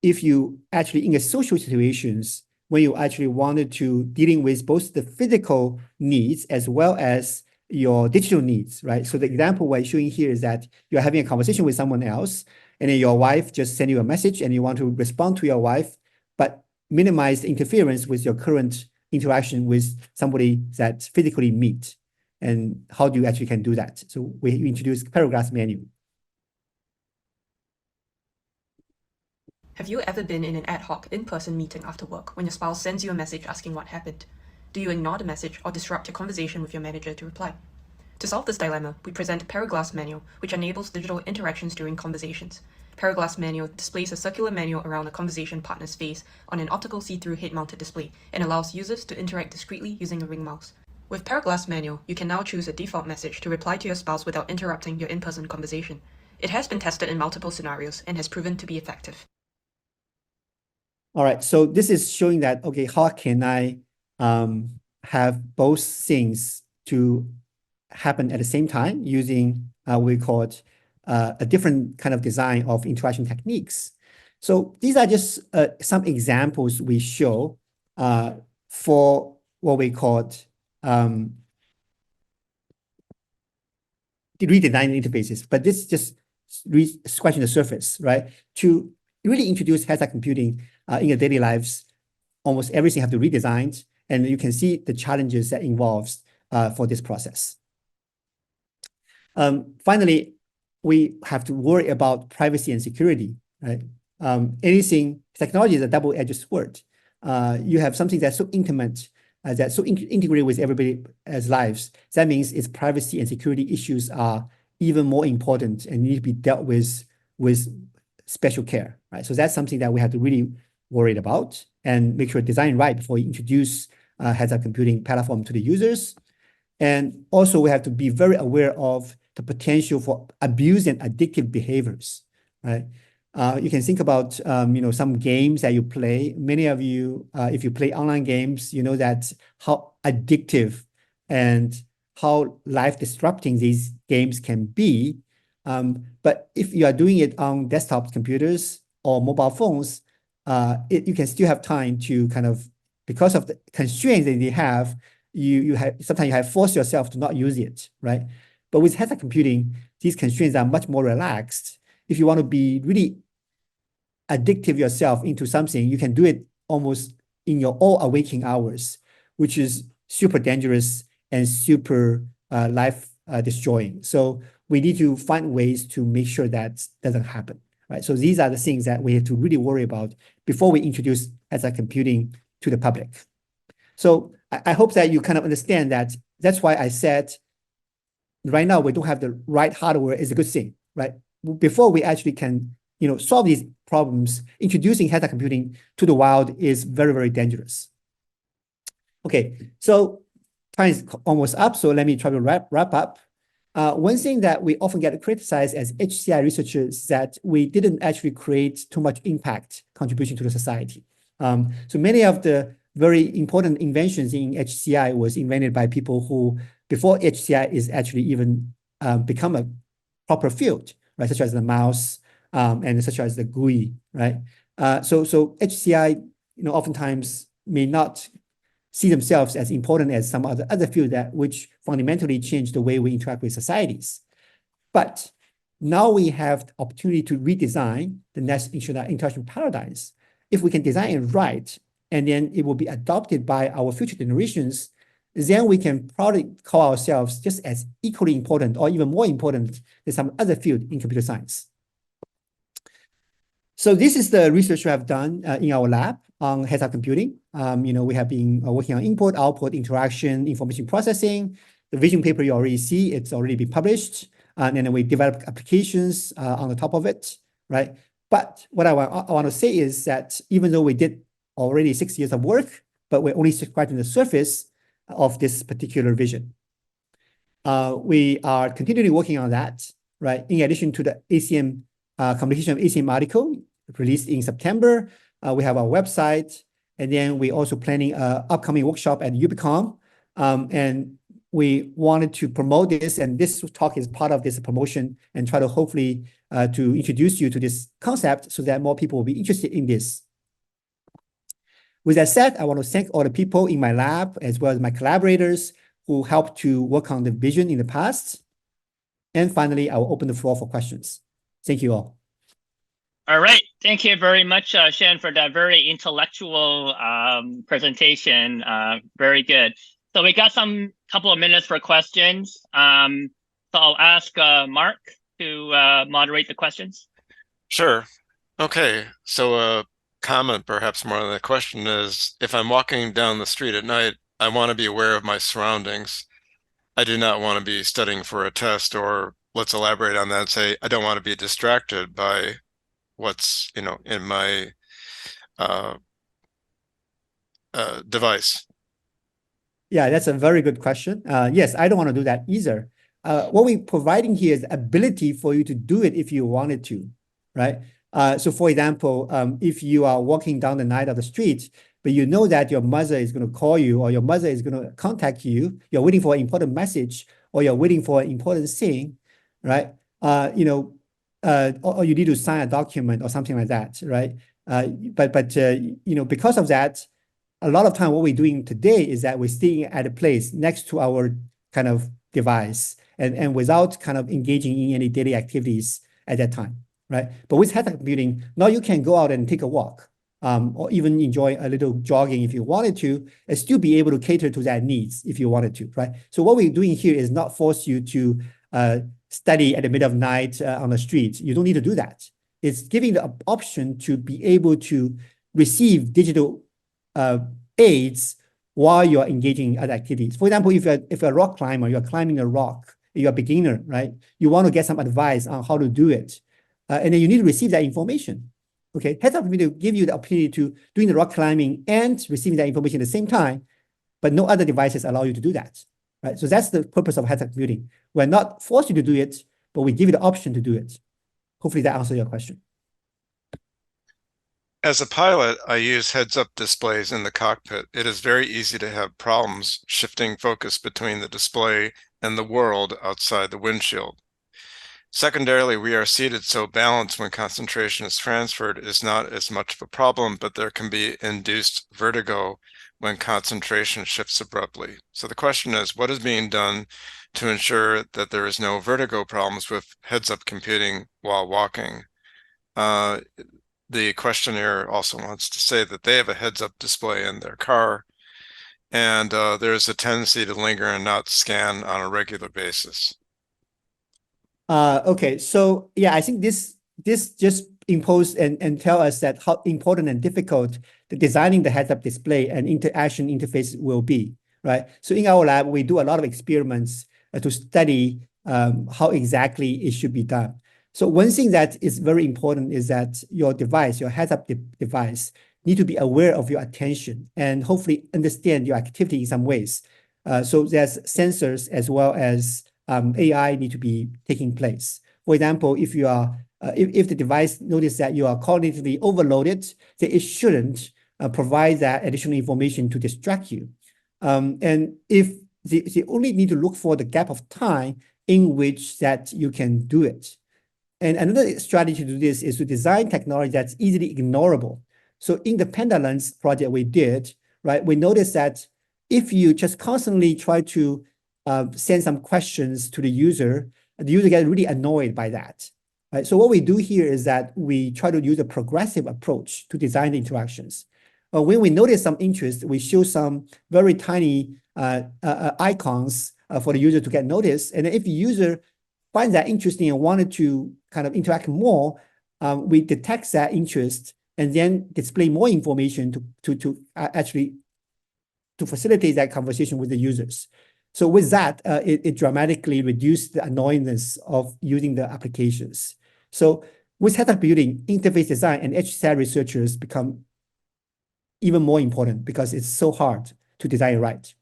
if you actually in a social situations, when you actually wanted to dealing with both the physical needs as well as your digital needs, right? So the example we're showing here is that you're having a conversation with someone else, and then your wife just sent you a message and you want to respond to your wife, but minimize the interference with your current interaction with somebody that physically meet. And how do you actually can do that? So we introduce paragraphs menu. Have you ever been in an ad hoc in-person meeting after work when your spouse sends you a message asking what happened? Do you ignore the message or disrupt your conversation with your manager to reply? To solve this dilemma, we present Paraglass Manual, which enables digital interactions during conversations. Paraglass Manual displays a circular menu around a conversation partner's face on an optical see-through head-mounted display and allows users to interact discreetly using a ring mouse. With Paraglass Manual, you can now choose a default message to reply to your spouse without interrupting your in-person conversation. It has been tested in multiple scenarios and has proven to be effective. All right, so this is showing that, okay, how can I have both things to happen at the same time using we call it a different kind of design of interaction techniques. So these are just some examples we show for what we call the redesign interfaces, but this is just scratching the surface, right? To really introduce heads-up computing in your daily lives, almost everything have to redesign, and you can see the challenges that involves for this process. Finally, we have to worry about privacy and security, right? Technology is a double-edged sword. You have something that's so intimate, that's so integrated with everybody's lives. That means its privacy and security issues are even more important and need to be dealt with special care, right? So that's something that we have to really worry about and make sure design right before you introduce heads-up computing platform to the users. And also we have to be very aware of the potential for abuse and addictive behaviors, right? You can think about, some games that you play. Many of you, if you play online games, you know that how addictive and how life-disrupting these games can be. But if you are doing it on desktop computers or mobile phones, you can still have time to kind of, because of the constraints that they have, sometimes you have forced yourself to not use it, right? But with heads-up computing, these constraints are much more relaxed. If you want to be really addictive yourself into something, you can do it almost in your all waking hours, which is super dangerous and super life destroying. So we need to find ways to make sure that doesn't happen, right? So these are the things that we have to really worry about before we introduce heads-up computing to the public. So I hope that you kind of understand that. That's why I said right now we don't have the right hardware is a good thing, right? Before we actually can, solve these problems, introducing heads-up computing to the wild is very, very dangerous. Okay, so time is almost up, so let me try to wrap up. one thing that we often get criticized as HCI researchers is that we didn't actually create too much impact contribution to the society. So many of the very important inventions in HCI was invented by people who, before HCI is actually even become a proper field, right? Such as the mouse and such as the GUI, right? So HCI, oftentimes may not see themselves as important as some other field which fundamentally change the way we interact with societies. But now we have the opportunity to redesign the next interaction paradigms. If we can design it right, and then it will be adopted by our future generations, then we can probably call ourselves just as equally important or even more important than some other field in computer science. So this is the research we have done in our lab on heads-up computing. We have been working on input, output, interaction, information processing. The vision paper you already see, it's already been published. And then we developed applications on the top of it, right? But what I want to say is that even though we did already 6 years of work, but we're only scratching the surface of this particular vision. We are continually working on that, right? In addition to the ACM communication of ACM article released in September, we have our website, and then we also planning an upcoming workshop at UBCOM, and we wanted to promote this, and this talk is part of this promotion, and try to hopefully to introduce you to this concept so that more people will be interested in this. With that said, I want to thank all the people in my lab, as well as my collaborators who helped to work on the vision in the past. And finally, I will open the floor for questions. Thank you all. All right. Thank you very much, Shen, for that very intellectual presentation. Very good. So we got some couple of minutes for questions. So I'll ask Mark to moderate the questions. Sure. Okay. So comment, perhaps more than a question, is if I'm walking down the street at night, I want to be aware of my surroundings. I do not want to be studying for a test, or let's elaborate on that and say, I don't want to be distracted by what's, in my device. Yeah, that's a very good question. Yes, I don't want to do that either. What we're providing here is the ability for you to do it if you wanted to, right? So for example, if you are walking down the night of the street, but you know that your mother is going to call you, or your mother is going to contact you, you're waiting for an important message, or you're waiting for an important thing, right? Or you need to sign a document or something like that, right? Because of that, a lot of time what we're doing today is that we're staying at a place next to our kind of device and without kind of engaging in any daily activities at that time, right? But with heads-up computing, now you can go out and take a walk, or even enjoy a little jogging if you wanted to, and still be able to cater to that needs if you wanted to, right? So what we're doing here is not force you to study at the middle of the night on the street. You don't need to do that. It's giving the option to be able to receive digital aids while you're engaging in other activities. For example, if you're a rock climber, you're climbing a rock, you're a beginner, right? You want to get some advice on how to do it. And then you need to receive that information. Okay, heads-up computing will give you the opportunity to doing the rock climbing and receiving that information at the same time, but no other devices allow you to do that, right? So that's the purpose of heads-up computing. We're not forced you to do it, but we give you the option to do it. Hopefully that answers your question. As a pilot, I use heads-up displays in the cockpit. It is very easy to have problems shifting focus between the display and the world outside the windshield. Secondarily, we are seated so balanced when concentration is transferred is not as much of a problem, but there can be induced vertigo when concentration shifts abruptly. So the question is, what is being done to ensure that there is no vertigo problems with heads-up computing while walking? The questionnaire also wants to say that they have a heads-up display in their car, and there's a tendency to linger and not scan on a regular basis. Okay, so yeah, I think this just impose and tell us that how important and difficult the designing the heads-up display and interaction interface will be, right? So in our lab, we do a lot of experiments to study how exactly it should be done. So one thing that is very important is that your device, your heads-up device, need to be aware of your attention and hopefully understand your activity in some ways. So there's sensors as well as AI need to be taking place. For example, if you are if the device notices that you are cognitively overloaded, then it shouldn't provide that additional information to distract you. And if they only need to look for the gap of time in which that you can do it. And another strategy to do this is to design technology that's easily ignorable. So in the PandaLens project we did, right, we noticed that if you just constantly try to send some questions to the user gets really annoyed by that. Right? So what we do here is that we try to use a progressive approach to design the interactions. When we notice some interest, we show some very tiny icons for the user to get noticed. And if the user finds that interesting and wanted to kind of interact more, we detect that interest and then display more information to actually facilitate that conversation with the users. So with that, it dramatically reduced the annoyance of using the applications. So with heads-up computing, interface design and edge set researchers become even more important because it's so hard to design it right.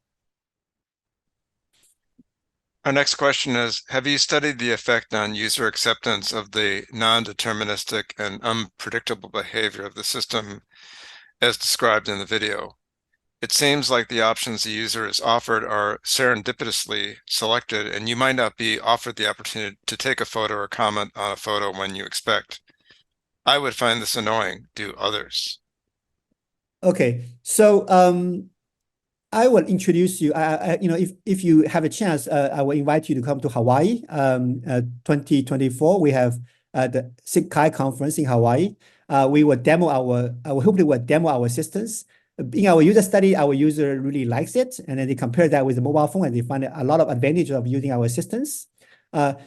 Our next question is, have you studied the effect on user acceptance of the non-deterministic and unpredictable behavior of the system as described in the video? It seems like the options the user is offered are serendipitously selected, and you might not be offered the opportunity to take a photo or comment on a photo when you expect. I would find this annoying. Do others? Okay, so I will introduce you. If you have a chance, I will invite you to come to Hawaii. 2024, we have the SIGCHI conference in Hawaii. We will demo hopefully we'll demo our assistants. In our user study, our user really likes it, and then they compare that with the mobile phone, and they find a lot of advantage of using our assistants.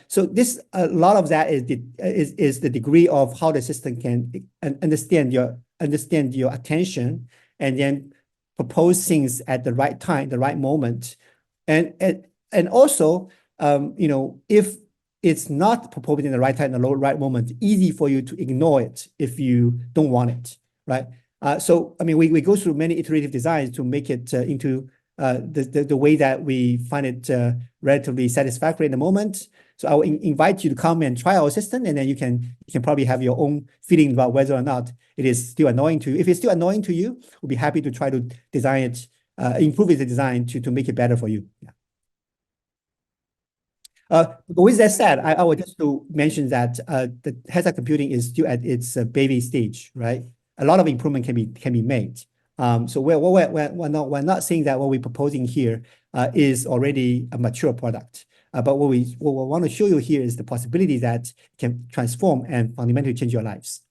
So this a lot of that is the degree of how the system can understand your attention, and then propose things at the right time, the right moment, and also if it's not proposed in the right time, the right moment, easy for you to ignore it if you don't want it, right? So I mean, we go through many iterative designs to make it into the way that we find it relatively satisfactory in the moment. So I will invite you to come and try our system, and then you can probably have your own feeling about whether or not it is still annoying to you. If it's still annoying to you, we'll be happy to try to design it, improve the design to make it better for you. Yeah. With that said, I would just to mention that the heads-up computing is still at its baby stage, right? A lot of improvement can be made. So we're not saying that what we're proposing here is already a mature product. But what we want to show you here is the possibility that can transform and fundamentally change your lives.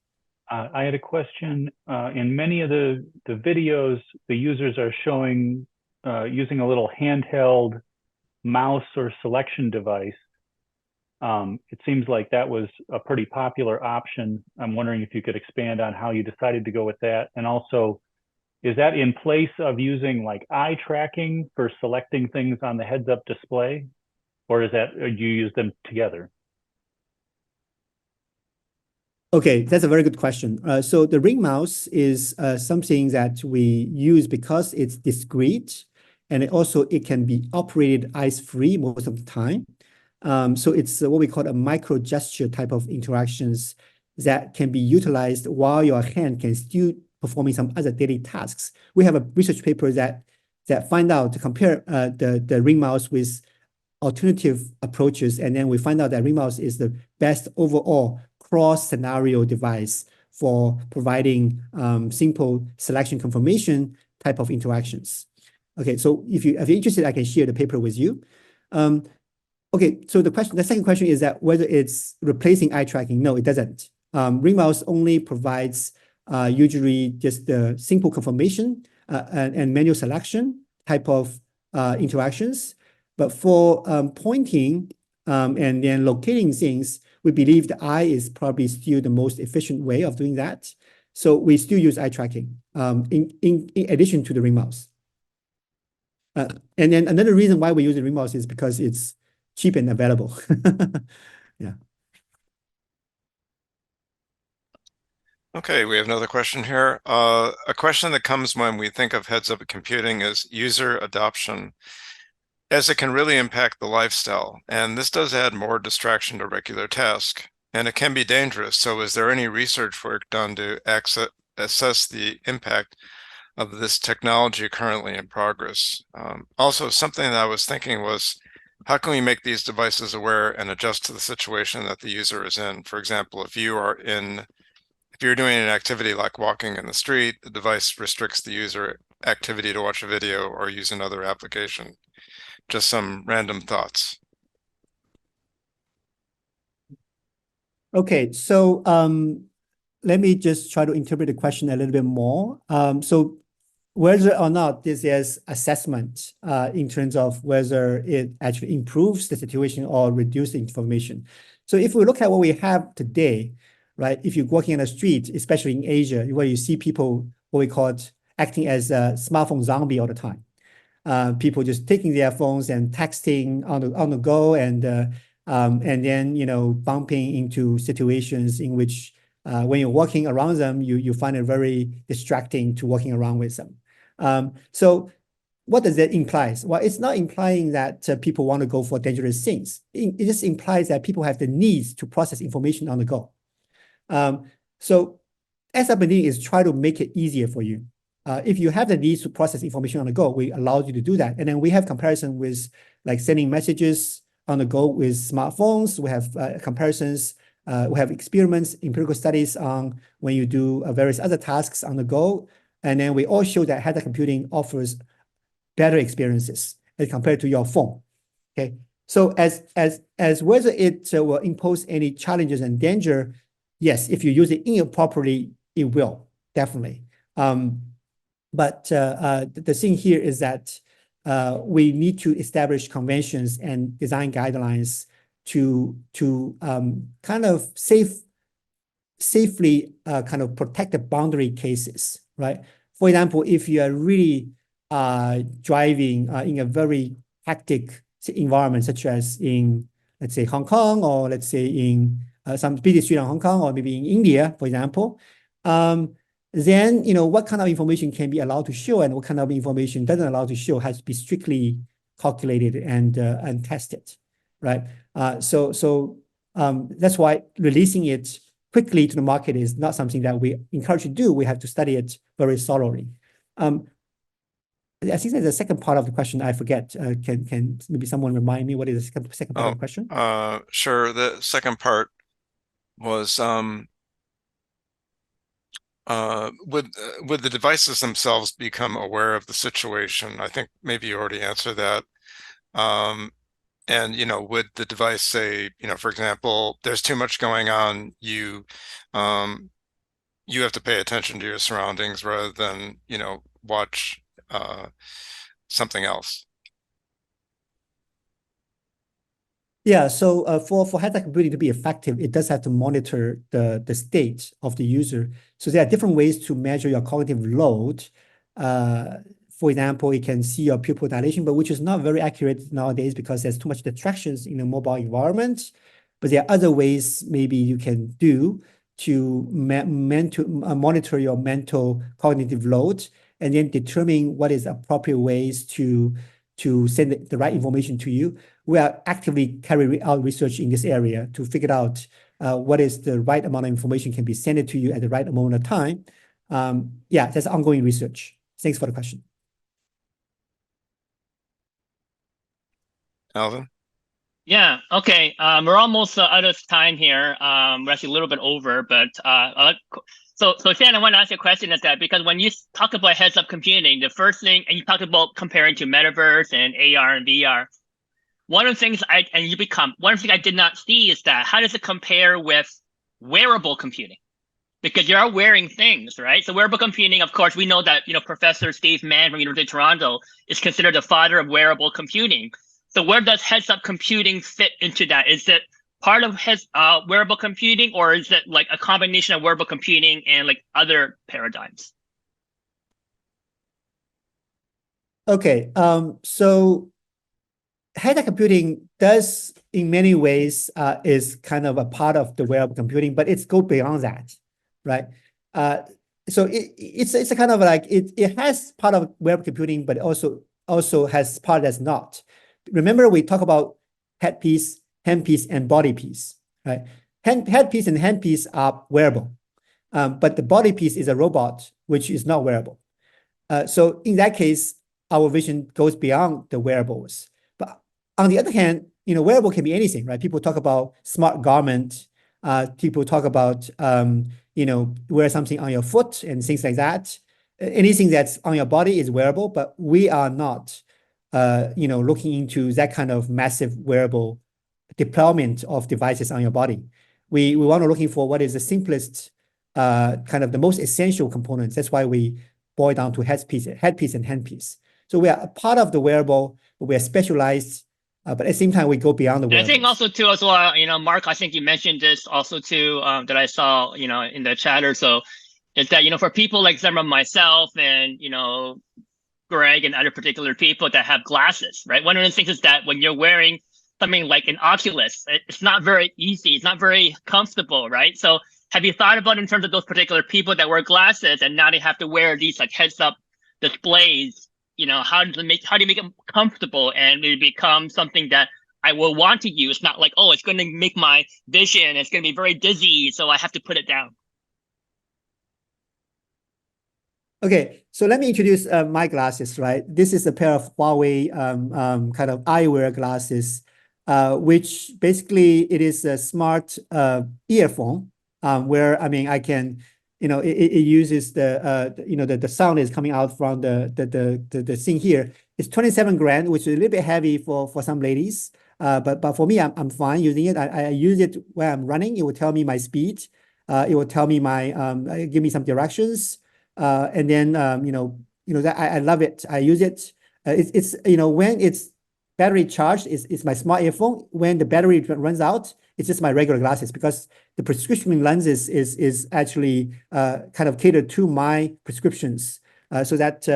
I had a question. In many of the videos, the users are showing using a little handheld mouse or selection device. It seems like that was a pretty popular option. I'm wondering if you could expand on how you decided to go with that. And also, is that in place of using like eye tracking for selecting things on the heads-up display? Or is that you use them together? Okay, that's a very good question. So the ring mouse is something that we use because it's discrete, and it can be operated eyes-free most of the time. So it's what we call a micro gesture type of interactions that can be utilized while your hand can still performing some other daily tasks. We have a research paper that find out to compare the ring mouse with alternative approaches, and then we find out that ring mouse is the best overall cross-scenario device for providing simple selection confirmation type of interactions. Okay, so if you're interested, I can share the paper with you. Okay, so the second question is that whether it's replacing eye tracking. No, it doesn't. Ring mouse only provides usually just the simple confirmation and manual selection type of interactions. But for pointing and then locating things, we believe the eye is probably still the most efficient way of doing that. So we still use eye tracking in addition to the ring mouse. And then another reason why we use the ring mouse is because it's cheap and available. Yeah. Okay, we have another question here. A question that comes when we think of heads-up computing is user adoption. as it can really impact the lifestyle. And this does add more distraction to regular tasks, and it can be dangerous. So is there any research work done to assess the impact of this technology currently in progress? Also, something that I was thinking was, how can we make these devices aware and adjust to the situation that the user is in? For example, if you're doing an activity like walking in the street, the device restricts the user activity to watch a video or use another application. Just some random thoughts. Okay, so let me just try to interpret the question a little bit more. So whether or not this is assessment in terms of whether it actually improves the situation or reduces the information. So if we look at what we have today, right? If you're walking on the street, especially in Asia, where you see people, what we call it, acting as a smartphone zombie all the time. People just taking their phones and texting on the go, and then bumping into situations in which when you're walking around them, you find it very distracting to walking around with them. So what does that imply? Well, it's not implying that people want to go for dangerous things. It just implies that people have the needs to process information on the go. So SRBD is trying to make it easier for you. If you have the need to process information on the go, we allow you to do that. And then we have comparison with like sending messages on the go with smartphones. We have comparisons. We have experiments, empirical studies on when you do various other tasks on the go. And then we all show that head-up computing offers better experiences as compared to your phone. Okay. So as whether it will impose any challenges and danger, yes, if you use it inappropriately, it will, definitely. But the thing here is that we need to establish conventions and design guidelines to kind of safely kind of protect the boundary cases, right? For example, if you are really driving in a very hectic environment, such as in, let's say, Hong Kong, or let's say in some busy street in Hong Kong, or maybe in India, for example, then what kind of information can be allowed to show and what kind of information doesn't allow to show has to be strictly calculated and tested, right? So that's why releasing it quickly to the market is not something that we encourage you to do. We have to study it very thoroughly. I think there's a second part of the question I forget. Can maybe someone remind me what is the second part of the question? Sure. The second part was would the devices themselves become aware of the situation? I think maybe you already answered that. And would the device say, for example, there's too much going on, you have to pay attention to your surroundings rather than watch something else? Yeah, so for head-up computing to be effective, it does have to monitor the state of the user. So there are different ways to measure your cognitive load. For example, it can see your pupil dilation, but which is not very accurate nowadays because there's too much distractions in a mobile environment. But there are other ways maybe you can do to monitor your mental cognitive load and then determine what is appropriate ways to send the right information to you. We are actively carrying out research in this area to figure out what is the right amount of information can be sent to you at the right amount of time. Yeah, that's ongoing research. Thanks for the question. Alvin? Yeah, okay. We're almost out of time here. We're actually a little bit over, but so Shan, I want to ask you a question is that because when you talk about heads-up computing, the first thing, and you talked about comparing to metaverse and AR and VR, one of the things I did not see is that how does it compare with wearable computing? Because you're wearing things, right? So wearable computing, of course, we know that Professor Steve Mann from University of Toronto is considered the father of wearable computing. So where does heads-up computing fit into that? Is it part of wearable computing, or is it like a combination of wearable computing and like other paradigms? Okay, so head-up computing does, in many ways, is kind of a part of the wearable computing, but it's go beyond that, right? So it's a kind of like it has part of wearable computing, but also has part that's not. remember we talk about headpiece, handpiece, and body piece, right? Headpiece and handpiece are wearable, but the body piece is a robot, which is not wearable. So in that case, our vision goes beyond the wearables. But on the other hand, wearable can be anything, right? People talk about smart garment. People talk about, wear something on your foot and things like that. Anything that's on your body is wearable, but we are not, looking into that kind of massive wearable deployment of devices on your body. We want to looking for what is the simplest, kind of the most essential components. That's why we boil down to headpiece and handpiece. So we are a part of the wearable, but we are specialized. But at the same time, we go beyond the wearables. I think also too as well, Mark, I think you mentioned this also too, that I saw, in the chatter. So is that, for people like some of myself and, Greg and other particular people that have glasses, right? One of the things is that when you're wearing something like an Oculus, it's not very easy. It's not very comfortable, right? So have you thought about in terms of those particular people that wear glasses and now they have to wear these like heads up displays? How do you make them comfortable and it become something that I will want to use? Not like, oh, it's going to make my vision, it's going to be very dizzy, so I have to put it down. Okay, so let me introduce my glasses, right? This is a pair of Huawei kind of eyewear glasses, which basically it is a smart earphone where, I can, it uses the sound is coming out from the thing here. It's 27 grand, which is a little bit heavy for some ladies. But for me, I'm fine using it. I use it when I'm running. It will tell me my speed. It will tell me give me some directions. And then, that I love it. I use it. It's when it's battery charged, it's my smart earphone. When the battery runs out, it's just my regular glasses because the prescription lenses is actually kind of catered to my prescriptions. So that,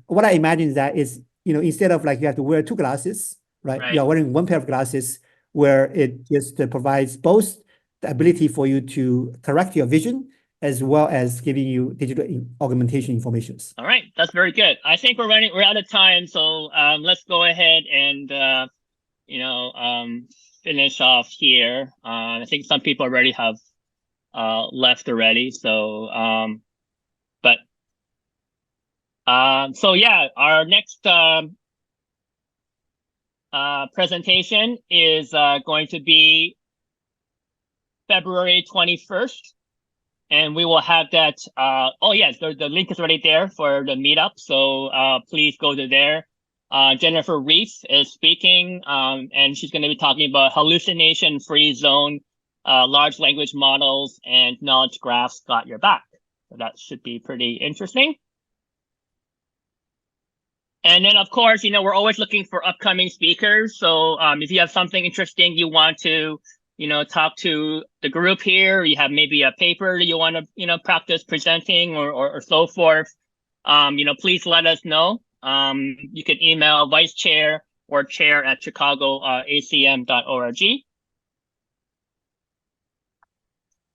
what I imagine that is, instead of like you have to wear two glasses, right? You're wearing one pair of glasses where it just provides both the ability for you to correct your vision as well as giving you digital augmentation informations. All right, that's very good. I think we're out of time, so let's go ahead and finish off here. I think some people already have left already. So, so yeah, our next presentation is going to be February 21st. And we will have that. Oh yes, the link is already there for the meetup. So please go to there. Jennifer Reese is speaking, and she's going to be talking about hallucination-free zone, large language models, and knowledge graphs got your back. So that should be pretty interesting. And then, of course, we're always looking for upcoming speakers. So if you have something interesting you want to talk to the group here, you have maybe a paper that you want to, practice presenting or so forth, please let us know. You can email vice chair or chair at chicagoacm.org.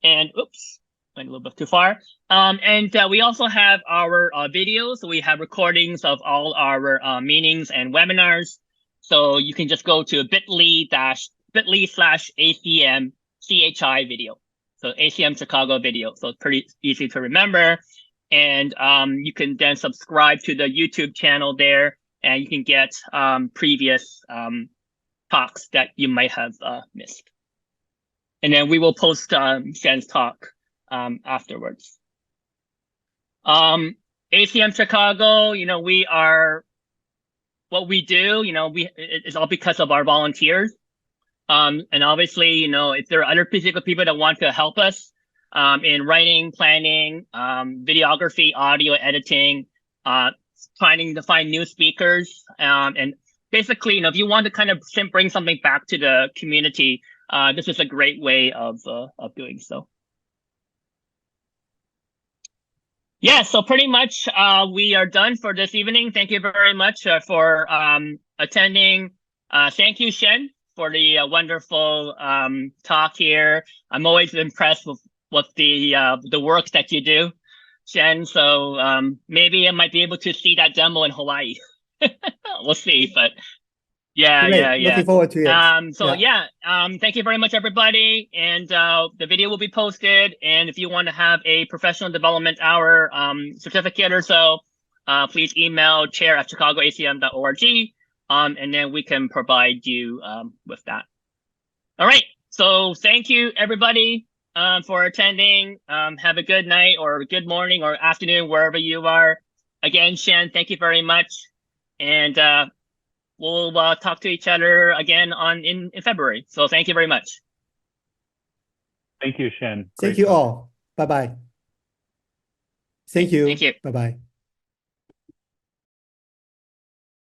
And oops, went a little bit too far. And we also have our videos. So we have recordings of all our meetings and webinars. So you can just go to bit.ly/ACM CHI video. So ACM Chicago video. So it's pretty easy to remember. And you can then subscribe to the YouTube channel there, and you can get previous talks that you might have missed. And then we will post Shen's talk afterwards. ACM Chicago, we are, what we do, it's all because of our volunteers. And obviously, if there are other physical people that want to help us in writing, planning, videography, audio editing, trying to find new speakers, and basically, if you want to kind of bring something back to the community, this is a great way of doing so. Yeah, so pretty much we are done for this evening. Thank you very much for attending. Thank you, Shen, for the wonderful talk here. I'm always impressed with the work that you do, Shen. So maybe I might be able to see that demo in Hawaii. We'll see, but Yeah, Great. yeah, yeah. Looking forward to it. Thank you very much, everybody. And the video will be posted. And if you want to have a professional development hour certificate or so, please email chair@chicagoacm.org. And then we can provide you with that. All right. So thank you, everybody, for attending. Have a good night or good morning or afternoon, wherever you are. Again, Shen, thank you very much. And we'll talk to each other again in February. So thank you very much. Thank you, Shen. Thank you all. Bye-bye. Thank you. Thank you. Bye-bye.